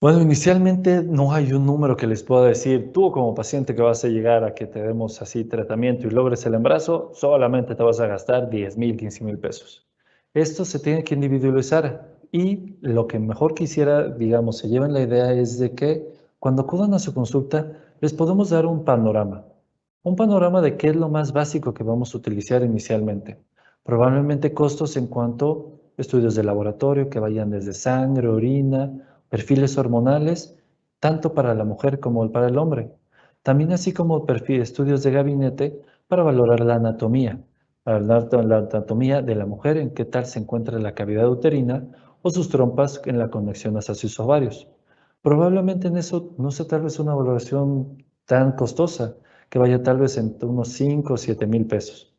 Bueno, inicialmente no hay un número que les pueda decir, tú como paciente que vas a llegar a que te demos así tratamiento y logres el embarazo, solamente te vas a gastar 10,000, 15,000 pesos. Esto se tiene que individualizar y lo que mejor quisiera, digamos, se lleven la idea es de que cuando acudan a su consulta les podemos dar un panorama de qué es lo más básico que vamos a utilizar inicialmente. Probablemente costos en cuanto a estudios de laboratorio que vayan desde sangre, orina, perfiles hormonales, tanto para la mujer como para el hombre. También así como estudios de gabinete para valorar la anatomía, para la anatomía de la mujer, en qué tal se encuentra la cavidad uterina o sus trompas en la conexión hacia sus ovarios. Probablemente en eso no sea tal vez una valoración tan costosa, que vaya tal vez entre unos 5 o 7 mil pesos.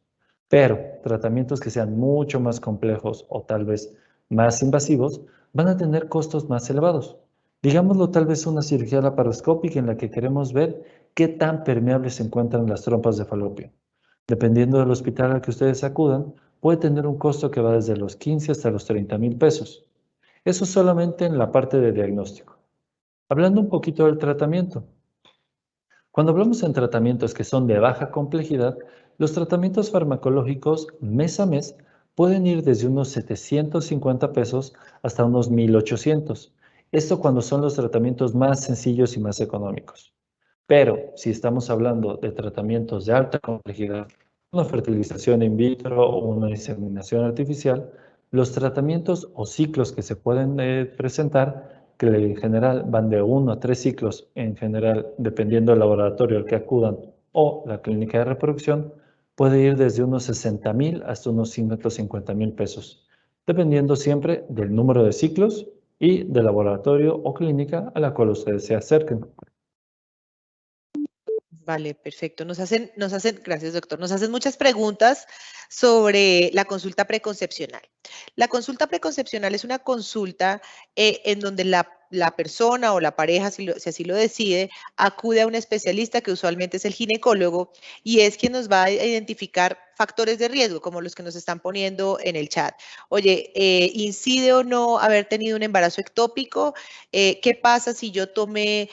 Pero tratamientos que sean mucho más complejos o tal vez más invasivos van a tener costos más elevados. Digámoslo tal vez una cirugía laparoscópica en la que queremos ver qué tan permeables se encuentran las trompas de falopio. Dependiendo del hospital al que ustedes acudan, puede tener un costo que va desde los 15 hasta los 30,000 pesos. Eso solamente en la parte de diagnóstico. Hablando un poquito del tratamiento. Cuando hablamos en tratamientos que son de baja complejidad, los tratamientos farmacológicos mes a mes pueden ir desde unos 750 pesos hasta unos 1,800. Esto cuando son los tratamientos más sencillos y más económicos. Pero si estamos hablando de tratamientos de alta complejidad, una fertilización in vitro o una inseminación artificial, los tratamientos o ciclos que se pueden presentar, que en general van de 1 a 3 ciclos, en general, dependiendo del laboratorio al que acudan o la clínica de reproducción, puede ir desde unos 60,000 hasta unos 150,000 pesos, dependiendo siempre del número de ciclos y del laboratorio o clínica a la cual ustedes se acerquen. Vale, perfecto. Gracias, doctor. Nos hacen muchas preguntas sobre la consulta preconcepcional. La consulta preconcepcional es una consulta en donde la persona o la pareja, si así lo decide, acude a un especialista que usualmente es el ginecólogo y es quien nos va a identificar factores de riesgo, como los que nos están poniendo en el chat. Oye, ¿incide o no haber tenido un embarazo ectópico? ¿Qué pasa si yo tomé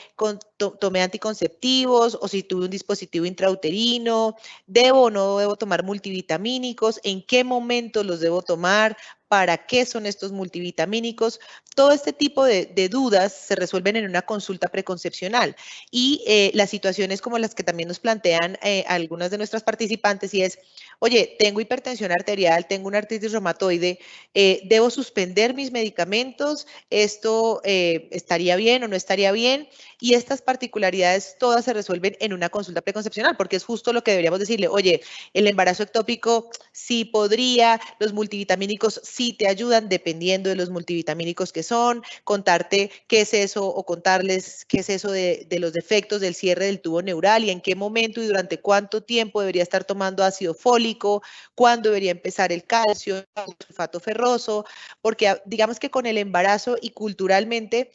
anticonceptivos o si tuve un dispositivo intrauterino? ¿Debo o no debo tomar multivitamínicos? ¿En qué momento los debo tomar? ¿Para qué son estos multivitamínicos? Todo este tipo de dudas se resuelven en una consulta preconcepcional y las situaciones como las que también nos plantean algunas de nuestras participantes y es, oye, tengo hipertensión arterial, tengo una artritis reumatoide, ¿debo suspender mis medicamentos? ¿Esto estaría bien o no estaría bien? Y estas particularidades todas se resuelven en una consulta preconcepcional, porque es justo lo que deberíamos decirle, oye, el embarazo ectópico sí podría, los multivitamínicos sí te ayudan, dependiendo de los multivitamínicos que son, contarte qué es eso o contarles qué es eso de los defectos del cierre del tubo neural y en qué momento y durante cuánto tiempo debería estar tomando ácido fólico, cuándo debería empezar el calcio, el sulfato ferroso, porque digamos que con el embarazo y culturalmente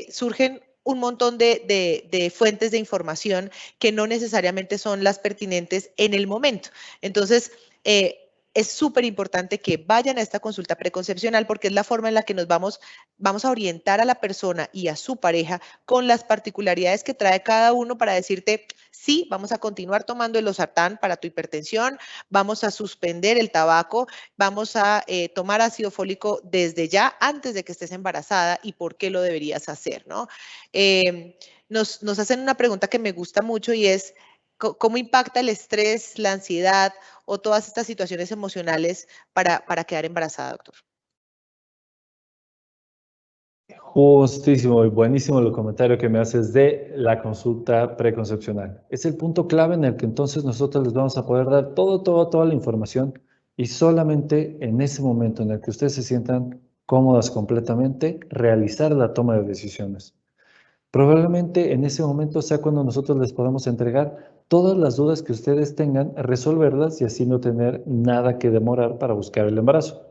surgen un montón de fuentes de información que no necesariamente son las pertinentes en el momento. Entonces, es súper importante que vayan a esta consulta preconcepcional porque es la forma en la que nos vamos a orientar a la persona y a su pareja con las particularidades que trae cada uno para decirte, sí, vamos a continuar tomando el losartán para tu hipertensión, vamos a suspender el tabaco, vamos a tomar ácido fólico desde ya, antes de que estés embarazada y por qué lo deberías hacer, ¿no? Nos hacen una pregunta que me gusta mucho y es, ¿cómo impacta el estrés, la ansiedad o todas estas situaciones emocionales para quedar embarazada, doctor? Justísimo y buenísimo el comentario que me haces de la consulta preconcepcional. Es el punto clave en el que entonces nosotros les vamos a poder dar toda la información y solamente en ese momento en el que ustedes se sientan cómodas completamente, realizar la toma de decisiones. Probablemente en ese momento sea cuando nosotros les podamos entregar todas las dudas que ustedes tengan, resolverlas y así no tener nada que demorar para buscar el embarazo.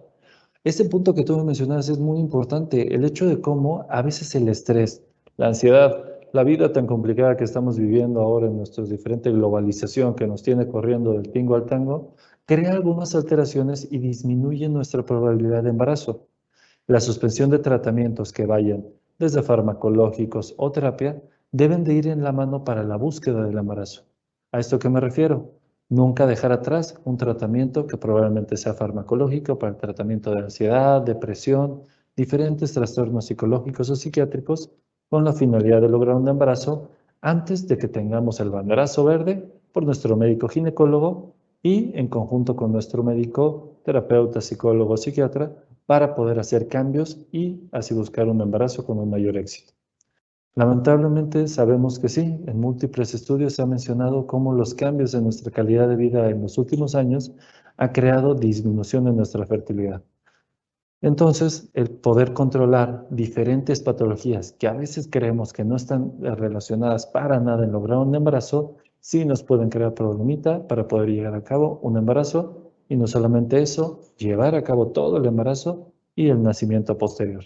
Este punto que tú me mencionas es muy importante, el hecho de cómo a veces el estrés, la ansiedad, la vida tan complicada que estamos viviendo ahora en nuestra diferente globalización que nos tiene corriendo del tingo al tango, crea algunas alteraciones y disminuye nuestra probabilidad de embarazo. La suspensión de tratamientos que vayan desde farmacológicos o terapia deben de ir en la mano para la búsqueda del embarazo. ¿A esto qué me refiero? Nunca dejar atrás un tratamiento que probablemente sea farmacológico para el tratamiento de ansiedad, depresión, diferentes trastornos psicológicos o psiquiátricos con la finalidad de lograr un embarazo antes de que tengamos el banderazo verde por nuestro médico ginecólogo y en conjunto con nuestro médico, terapeuta, psicólogo, psiquiatra, para poder hacer cambios y así buscar un embarazo con un mayor éxito. Lamentablemente sabemos que sí, en múltiples estudios se ha mencionado cómo los cambios en nuestra calidad de vida en los últimos años ha creado disminución en nuestra fertilidad. Entonces, el poder controlar diferentes patologías que a veces creemos que no están relacionadas para nada en lograr un embarazo, sí nos pueden crear problemita para poder llegar a cabo un embarazo y no solamente eso, llevar a cabo todo el embarazo y el nacimiento posterior.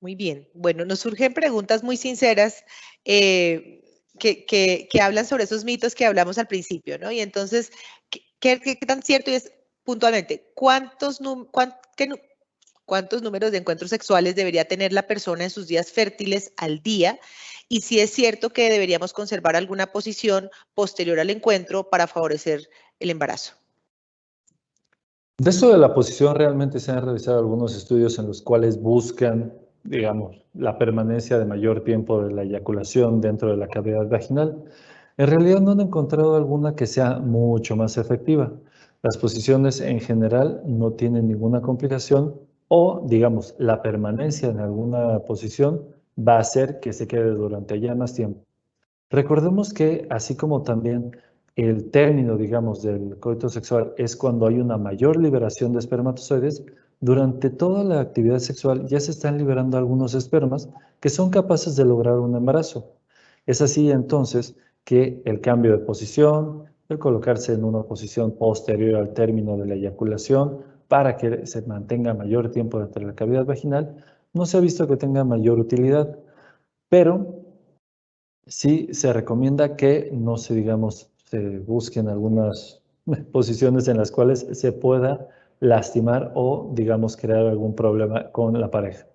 Muy bien. Bueno, nos surgen preguntas muy sinceras que hablan sobre esos mitos que hablamos al principio, ¿no? Y entonces, ¿qué tan cierto es puntualmente? ¿Cuántos números de encuentros sexuales debería tener la persona en sus días fértiles al día? Y si es cierto que deberíamos conservar alguna posición posterior al encuentro para favorecer el embarazo. De esto de la posición, realmente se han realizado algunos estudios en los cuales buscan, digamos, la permanencia de mayor tiempo de la eyaculación dentro de la cavidad vaginal. En realidad no han encontrado alguna que sea mucho más efectiva. Las posiciones en general no tienen ninguna complicación o, digamos, la permanencia en alguna posición va a hacer que se quede durante ya más tiempo. Recordemos que así como también el término, digamos, del coito sexual es cuando hay una mayor liberación de espermatozoides, durante toda la actividad sexual ya se están liberando algunos espermas que son capaces de lograr un embarazo. Es así entonces que el cambio de posición, el colocarse en una posición posterior al término de la eyaculación para que se mantenga mayor tiempo dentro de la cavidad vaginal, no se ha visto que tenga mayor utilidad, pero sí se recomienda que no se, digamos, se busquen algunas posiciones en las cuales se pueda lastimar o, digamos, crear algún problema con la pareja.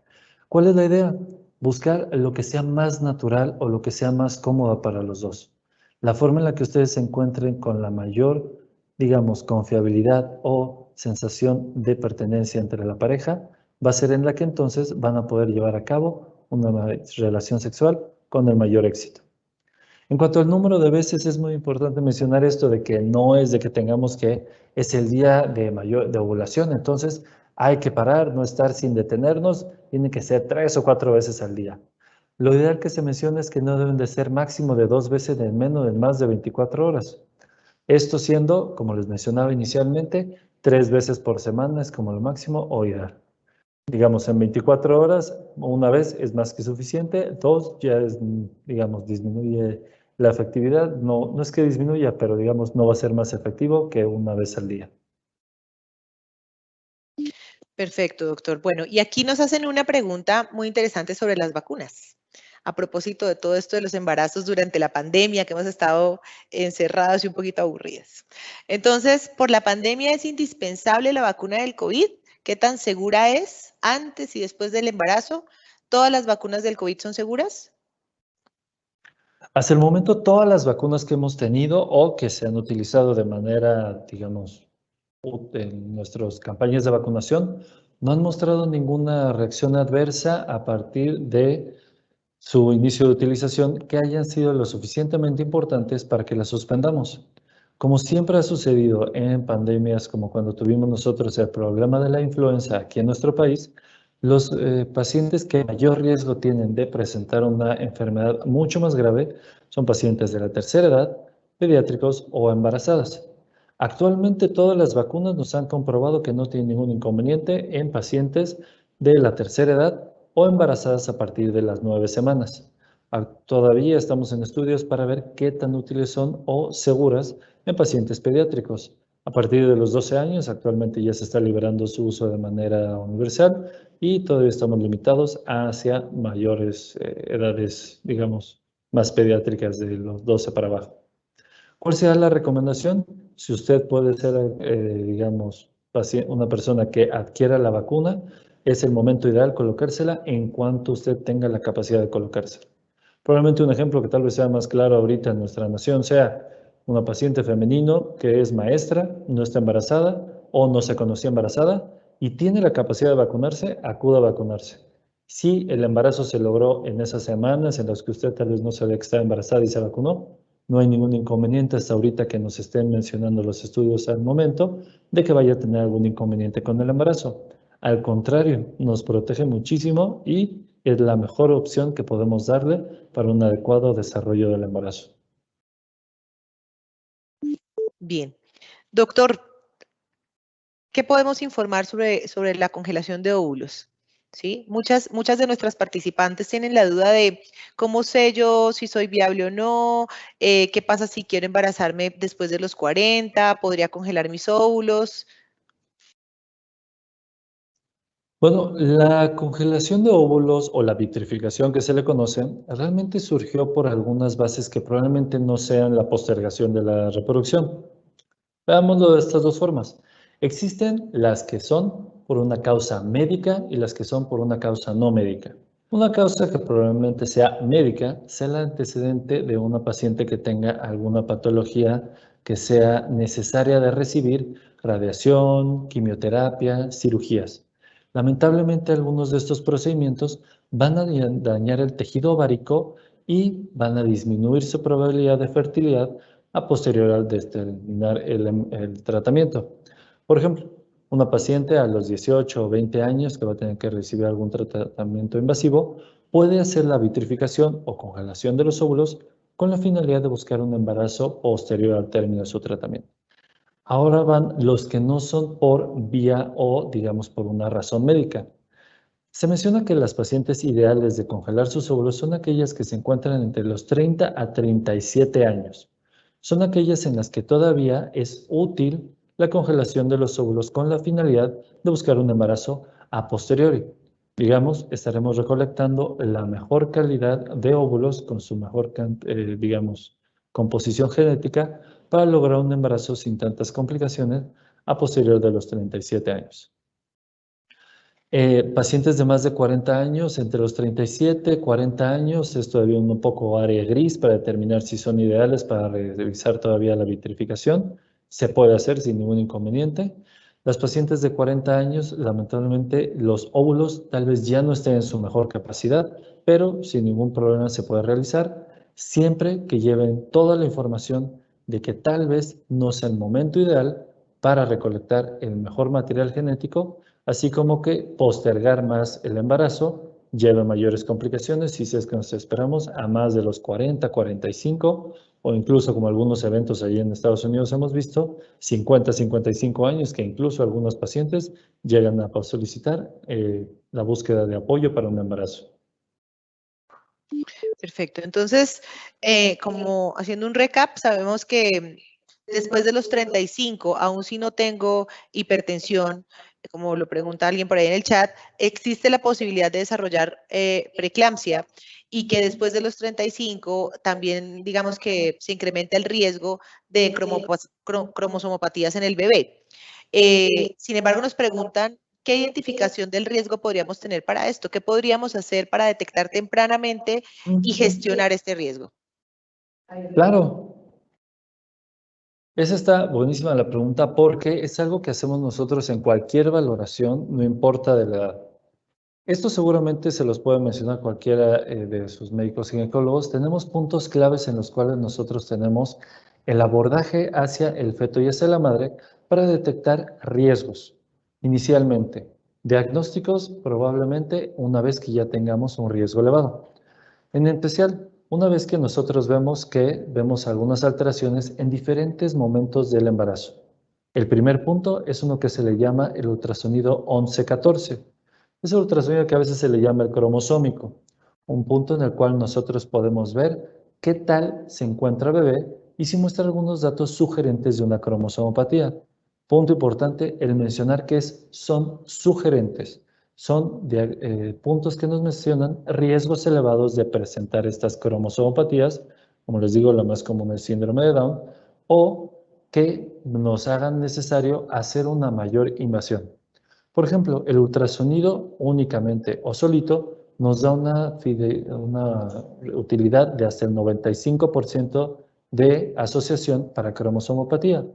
¿Cuál es la idea? Buscar lo que sea más natural o lo que sea más cómodo para los dos. La forma en la que ustedes se encuentren con la mayor, digamos, confiabilidad o sensación de pertenencia entre la pareja va a ser en la que entonces van a poder llevar a cabo una relación sexual con el mayor éxito. En cuanto al número de veces, es muy importante mencionar esto de que no es de que tengamos que, es el día de ovulación, entonces hay que parar, no estar sin detenernos, tiene que ser 3 o 4 veces al día. Lo ideal que se menciona es que no deben de ser máximo de 2 veces en menos de más de 24 horas. Esto siendo, como les mencionaba inicialmente, 3 veces por semana es como lo máximo o ideal. Digamos, en 24 horas, una vez es más que suficiente, dos ya es, digamos, disminuye la efectividad. No, no es que disminuya, pero digamos, no va a ser más efectivo que una vez al día. Perfecto, doctor. Bueno, y aquí nos hacen una pregunta muy interesante sobre las vacunas. A propósito de todo esto de los embarazos durante la pandemia, que hemos estado encerrados y un poquito aburridas. Entonces, por la pandemia es indispensable la vacuna del COVID. ¿Qué tan segura es antes y después del embarazo? ¿Todas las vacunas del COVID son seguras? Hasta el momento, todas las vacunas que hemos tenido o que se han utilizado de manera, digamos, en nuestras campañas de vacunación, no han mostrado ninguna reacción adversa a partir de su inicio de utilización que hayan sido lo suficientemente importantes para que las suspendamos. Como siempre ha sucedido en pandemias como cuando tuvimos nosotros el problema de la influenza aquí en nuestro país, los pacientes que mayor riesgo tienen de presentar una enfermedad mucho más grave son pacientes de la tercera edad, pediátricos o embarazadas. Actualmente todas las vacunas nos han comprobado que no tienen ningún inconveniente en pacientes de la tercera edad o embarazadas a partir de las 9 semanas. Todavía estamos en estudios para ver qué tan útiles son o seguras en pacientes pediátricos. A partir de los 12 años, actualmente ya se está liberando su uso de manera universal y todavía estamos limitados hacia mayores edades, digamos, más pediátricas de los 12 para abajo. ¿Cuál será la recomendación? Si usted puede ser, digamos, una persona que adquiera la vacuna, es el momento ideal colocársela en cuanto usted tenga la capacidad de colocársela. Probablemente un ejemplo que tal vez sea más claro ahorita en nuestra nación sea una paciente femenino que es maestra, no está embarazada o no se conocía embarazada y tiene la capacidad de vacunarse, acuda a vacunarse. Si el embarazo se logró en esas semanas en las que usted tal vez no sabía que estaba embarazada y se vacunó, no hay ningún inconveniente hasta ahorita que nos estén mencionando los estudios al momento de que vaya a tener algún inconveniente con el embarazo. Al contrario, nos protege muchísimo y es la mejor opción que podemos darle para un adecuado desarrollo del embarazo. Bien. Doctor, ¿qué podemos informar sobre la congelación de óvulos? ¿Sí? Muchas de nuestras participantes tienen la duda de cómo sé yo si soy viable o no, qué pasa si quiero embarazarme después de los 40, podría congelar mis óvulos. Bueno, la congelación de óvulos o la vitrificación que se le conoce realmente surgió por algunas bases que probablemente no sean la postergación de la reproducción. Veámoslo de estas dos formas. Existen las que son por una causa médica y las que son por una causa no médica. Una causa que probablemente sea médica sea el antecedente de una paciente que tenga alguna patología que sea necesaria de recibir radiación, quimioterapia, cirugías. Lamentablemente, algunos de estos procedimientos van a dañar el tejido ovárico y van a disminuir su probabilidad de fertilidad a posterior al terminar el tratamiento. Por ejemplo, una paciente a los 18 o 20 años que va a tener que recibir algún tratamiento invasivo puede hacer la vitrificación o congelación de los óvulos con la finalidad de buscar un embarazo posterior al término de su tratamiento. Ahora van los que no son por vía o, digamos, por una razón médica. Se menciona que las pacientes ideales de congelar sus óvulos son aquellas que se encuentran entre los 30 a 37 años. Son aquellas en las que todavía es útil la congelación de los óvulos con la finalidad de buscar un embarazo a posteriori. Digamos, estaremos recolectando la mejor calidad de óvulos con su mejor, digamos, composición genética para lograr un embarazo sin tantas complicaciones a posterior de los 37 años. Pacientes de más de 40 años, entre los 37 y 40 años, es todavía un poco área gris para determinar si son ideales para revisar todavía la vitrificación. Se puede hacer sin ningún inconveniente. Las pacientes de 40 años, lamentablemente, los óvulos tal vez ya no estén en su mejor capacidad, pero sin ningún problema se puede realizar, siempre que lleven toda la información de que tal vez no sea el momento ideal para recolectar el mejor material genético, así como que postergar más el embarazo lleva mayores complicaciones si es que nos esperamos a más de los 40, 45 o incluso como algunos eventos allí en Estados Unidos hemos visto, 50, 55 años que incluso algunos pacientes llegan a solicitar la búsqueda de apoyo para un embarazo. Perfecto. Entonces, como haciendo un recap, sabemos que después de los 35, aún si no tengo hipertensión, como lo pregunta alguien por ahí en el chat, existe la posibilidad de desarrollar preeclampsia y que después de los 35 también digamos que se incrementa el riesgo de cromosomopatías en el bebé. Sin embargo, nos preguntan qué identificación del riesgo podríamos tener para esto, qué podríamos hacer para detectar tempranamente y gestionar este riesgo. Claro, esa está buenísima la pregunta porque es algo que hacemos nosotros en cualquier valoración, no importa de la edad. Esto seguramente se los puede mencionar cualquiera de sus médicos ginecólogos. Tenemos puntos claves en los cuales nosotros tenemos el abordaje hacia el feto y hacia la madre para detectar riesgos. Inicialmente, diagnósticos probablemente una vez que ya tengamos un riesgo elevado. En especial, una vez que nosotros vemos algunas alteraciones en diferentes momentos del embarazo. El primer punto es uno que se le llama el ultrasonido 11-14. Es el ultrasonido que a veces se le llama el cromosómico, un punto en el cual nosotros podemos ver qué tal se encuentra bebé y si muestra algunos datos sugerentes de una cromosomopatía. Punto importante, el mencionar que son sugerentes, son puntos que nos mencionan riesgos elevados de presentar estas cromosomopatías, como les digo, la más común es el síndrome de Down, o que nos hagan necesario hacer una mayor invasión. Por ejemplo, el ultrasonido únicamente o solito nos da una utilidad de hasta el 95% de asociación para cromosomopatía.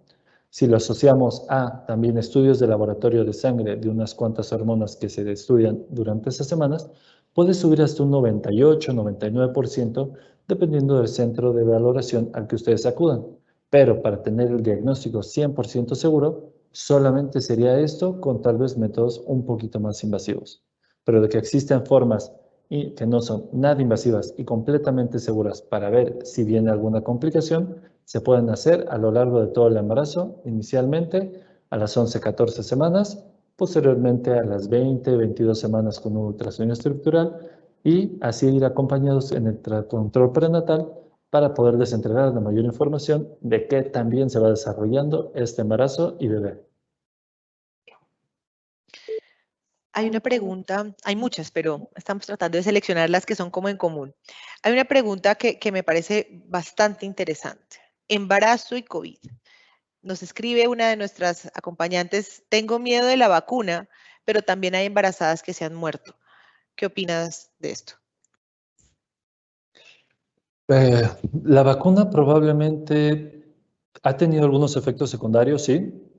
Si lo asociamos a también estudios de laboratorio de sangre de unas cuantas hormonas que se estudian durante esas semanas, puede subir hasta un 98-99% dependiendo del centro de valoración al que ustedes acudan. Pero para tener el diagnóstico 100% seguro, solamente sería esto con tal vez métodos un poquito más invasivos. Pero de que existen formas que no son nada invasivas y completamente seguras para ver si viene alguna complicación, se pueden hacer a lo largo de todo el embarazo, inicialmente a las 11-14 semanas, posteriormente a las 20-22 semanas con un ultrasonido estructural y así ir acompañados en el control prenatal para poder entregar la mayor información de qué también se va desarrollando este embarazo y bebé. Hay una pregunta, hay muchas, pero estamos tratando de seleccionar las que son como en común. Hay una pregunta que me parece bastante interesante. Embarazo y COVID. Nos escribe una de nuestras acompañantes, tengo miedo de la vacuna, pero también hay embarazadas que se han muerto. ¿Qué opinas de esto? Eh, la vacuna probablemente ha tenido algunos efectos secundarios, sí.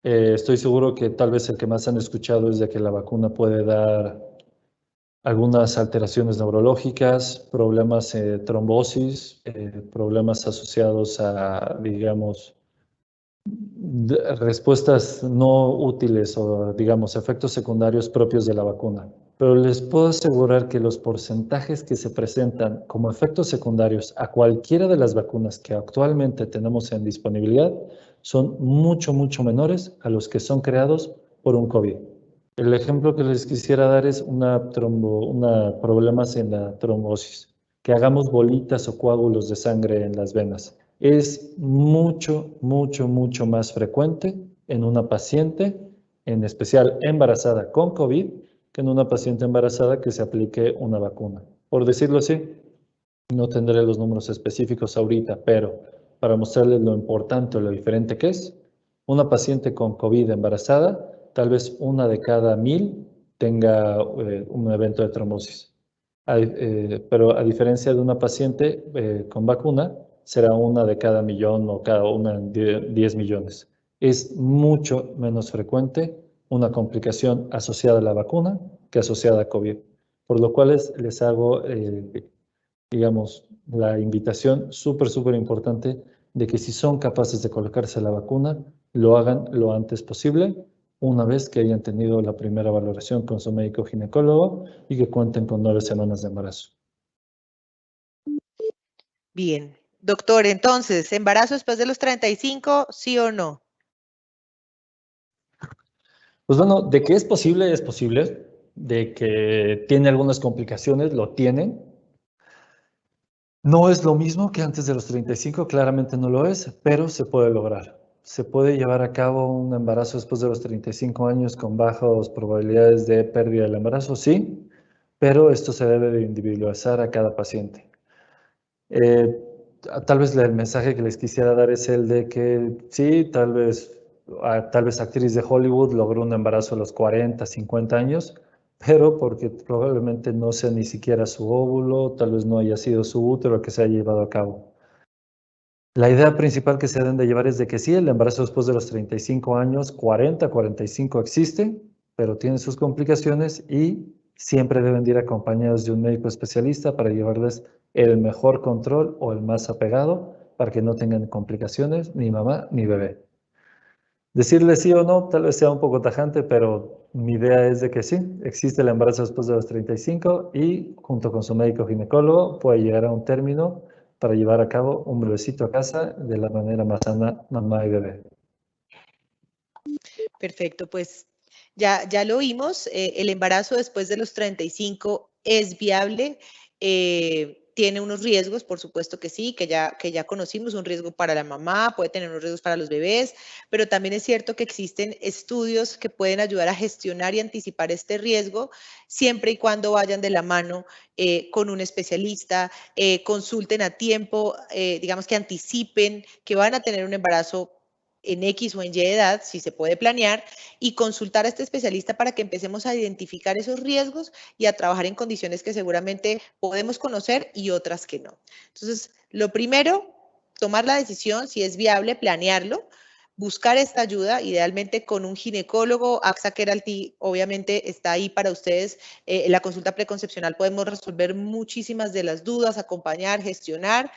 Estoy seguro que tal vez el que más han escuchado es de que la vacuna puede dar algunas alteraciones neurológicas, problemas de trombosis, problemas asociados a, digamos, respuestas no útiles o, digamos, efectos secundarios propios de la vacuna. Pero les puedo asegurar que los porcentajes que se presentan como efectos secundarios a cualquiera de las vacunas que actualmente tenemos en disponibilidad son mucho, mucho menores a los que son creados por un COVID. El ejemplo que les quisiera dar es una problemas en la trombosis, que hagamos bolitas o coágulos de sangre en las venas. Es mucho, mucho, mucho más frecuente en una paciente, en especial embarazada con COVID, que en una paciente embarazada que se aplique una vacuna. Por decirlo así, no tendré los números específicos ahorita, pero para mostrarles lo importante o lo diferente que es, una paciente con COVID embarazada, tal vez una de cada 1000 tenga un evento de trombosis. Pero a diferencia de una paciente con vacuna, será una de cada millón o cada una de 10 millones. Es mucho menos frecuente una complicación asociada a la vacuna que asociada a COVID. Por lo cual les hago digamos, la invitación súper, súper importante de que si son capaces de colocarse la vacuna, lo hagan lo antes posible, una vez que hayan tenido la primera valoración con su médico ginecólogo y que cuenten con 9 semanas de embarazo. Bien. Doctor, entonces, ¿embarazo después de los 35, sí o no? Pues bueno, de que es posible, de que tiene algunas complicaciones, lo tienen. No es lo mismo que antes de los 35, claramente no lo es, pero se puede lograr. Se puede llevar a cabo un embarazo después de los 35 años con bajas probabilidades de pérdida del embarazo, sí, pero esto se debe de individualizar a cada paciente. Eh, Tal vez el mensaje que les quisiera dar es el de que sí, tal vez actriz de Hollywood logró un embarazo a los 40, 50 años, pero porque probablemente no sea ni siquiera su óvulo, tal vez no haya sido su útero que se haya llevado a cabo. La idea principal que se deben de llevar es de que sí, el embarazo después de los 35 años, 40, 45 existe, pero tiene sus complicaciones y siempre deben de ir acompañados de un médico especialista para llevarles el mejor control o el más apegado para que no tengan complicaciones ni mamá ni bebé. Decirle sí o no tal vez sea un poco tajante, pero mi idea es de que sí, existe el embarazo después de los 35 y junto con su médico ginecólogo puede llegar a un término para llevar a cabo un bebecito a casa de la manera más sana, mamá y bebé. Perfecto, pues ya lo oímos. El embarazo después de los 35 es viable. Tiene unos riesgos, por supuesto que sí, que ya conocimos, un riesgo para la mamá, puede tener unos riesgos para los bebés, pero también es cierto que existen estudios que pueden ayudar a gestionar y anticipar este riesgo, siempre y cuando vayan de la mano con un especialista, consulten a tiempo, digamos que anticipen que van a tener un embarazo en X o en Y edad, si se puede planear, y consultar a este especialista para que empecemos a identificar esos riesgos y a trabajar en condiciones que seguramente podemos conocer y otras que no. Entonces, lo primero, tomar la decisión, si es viable, planearlo, buscar esta ayuda, idealmente con un ginecólogo. AXA Keralty obviamente está ahí para ustedes. En la consulta preconcepcional podemos resolver muchísimas de las dudas, acompañar, gestionar.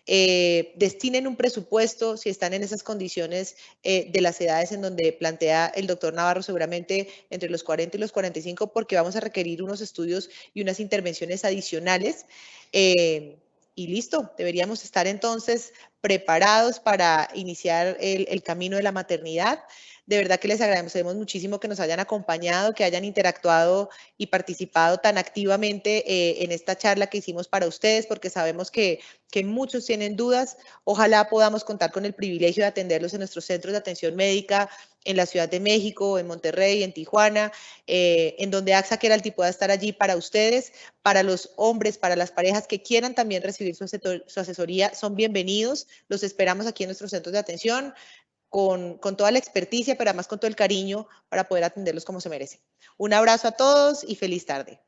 Destinen un presupuesto si están en esas condiciones de las edades en donde plantea el doctor Navarro, seguramente entre los 40 y los 45, porque vamos a requerir unos estudios y unas intervenciones adicionales. Y listo, deberíamos estar entonces preparados para iniciar el camino de la maternidad. De verdad que les agradecemos muchísimo que nos hayan acompañado, que hayan interactuado y participado tan activamente en esta charla que hicimos para ustedes, porque sabemos que muchos tienen dudas. Ojalá podamos contar con el privilegio de atenderlos en nuestros centros de atención médica en la Ciudad de México, en Monterrey, en Tijuana, en donde AXA Keralty pueda estar allí para ustedes, para los hombres, para las parejas que quieran también recibir su asesoría, son bienvenidos. Los esperamos aquí en nuestros centros de atención con toda la experticia, pero además con todo el cariño para poder atenderlos como se merecen. Un abrazo a todos y feliz tarde.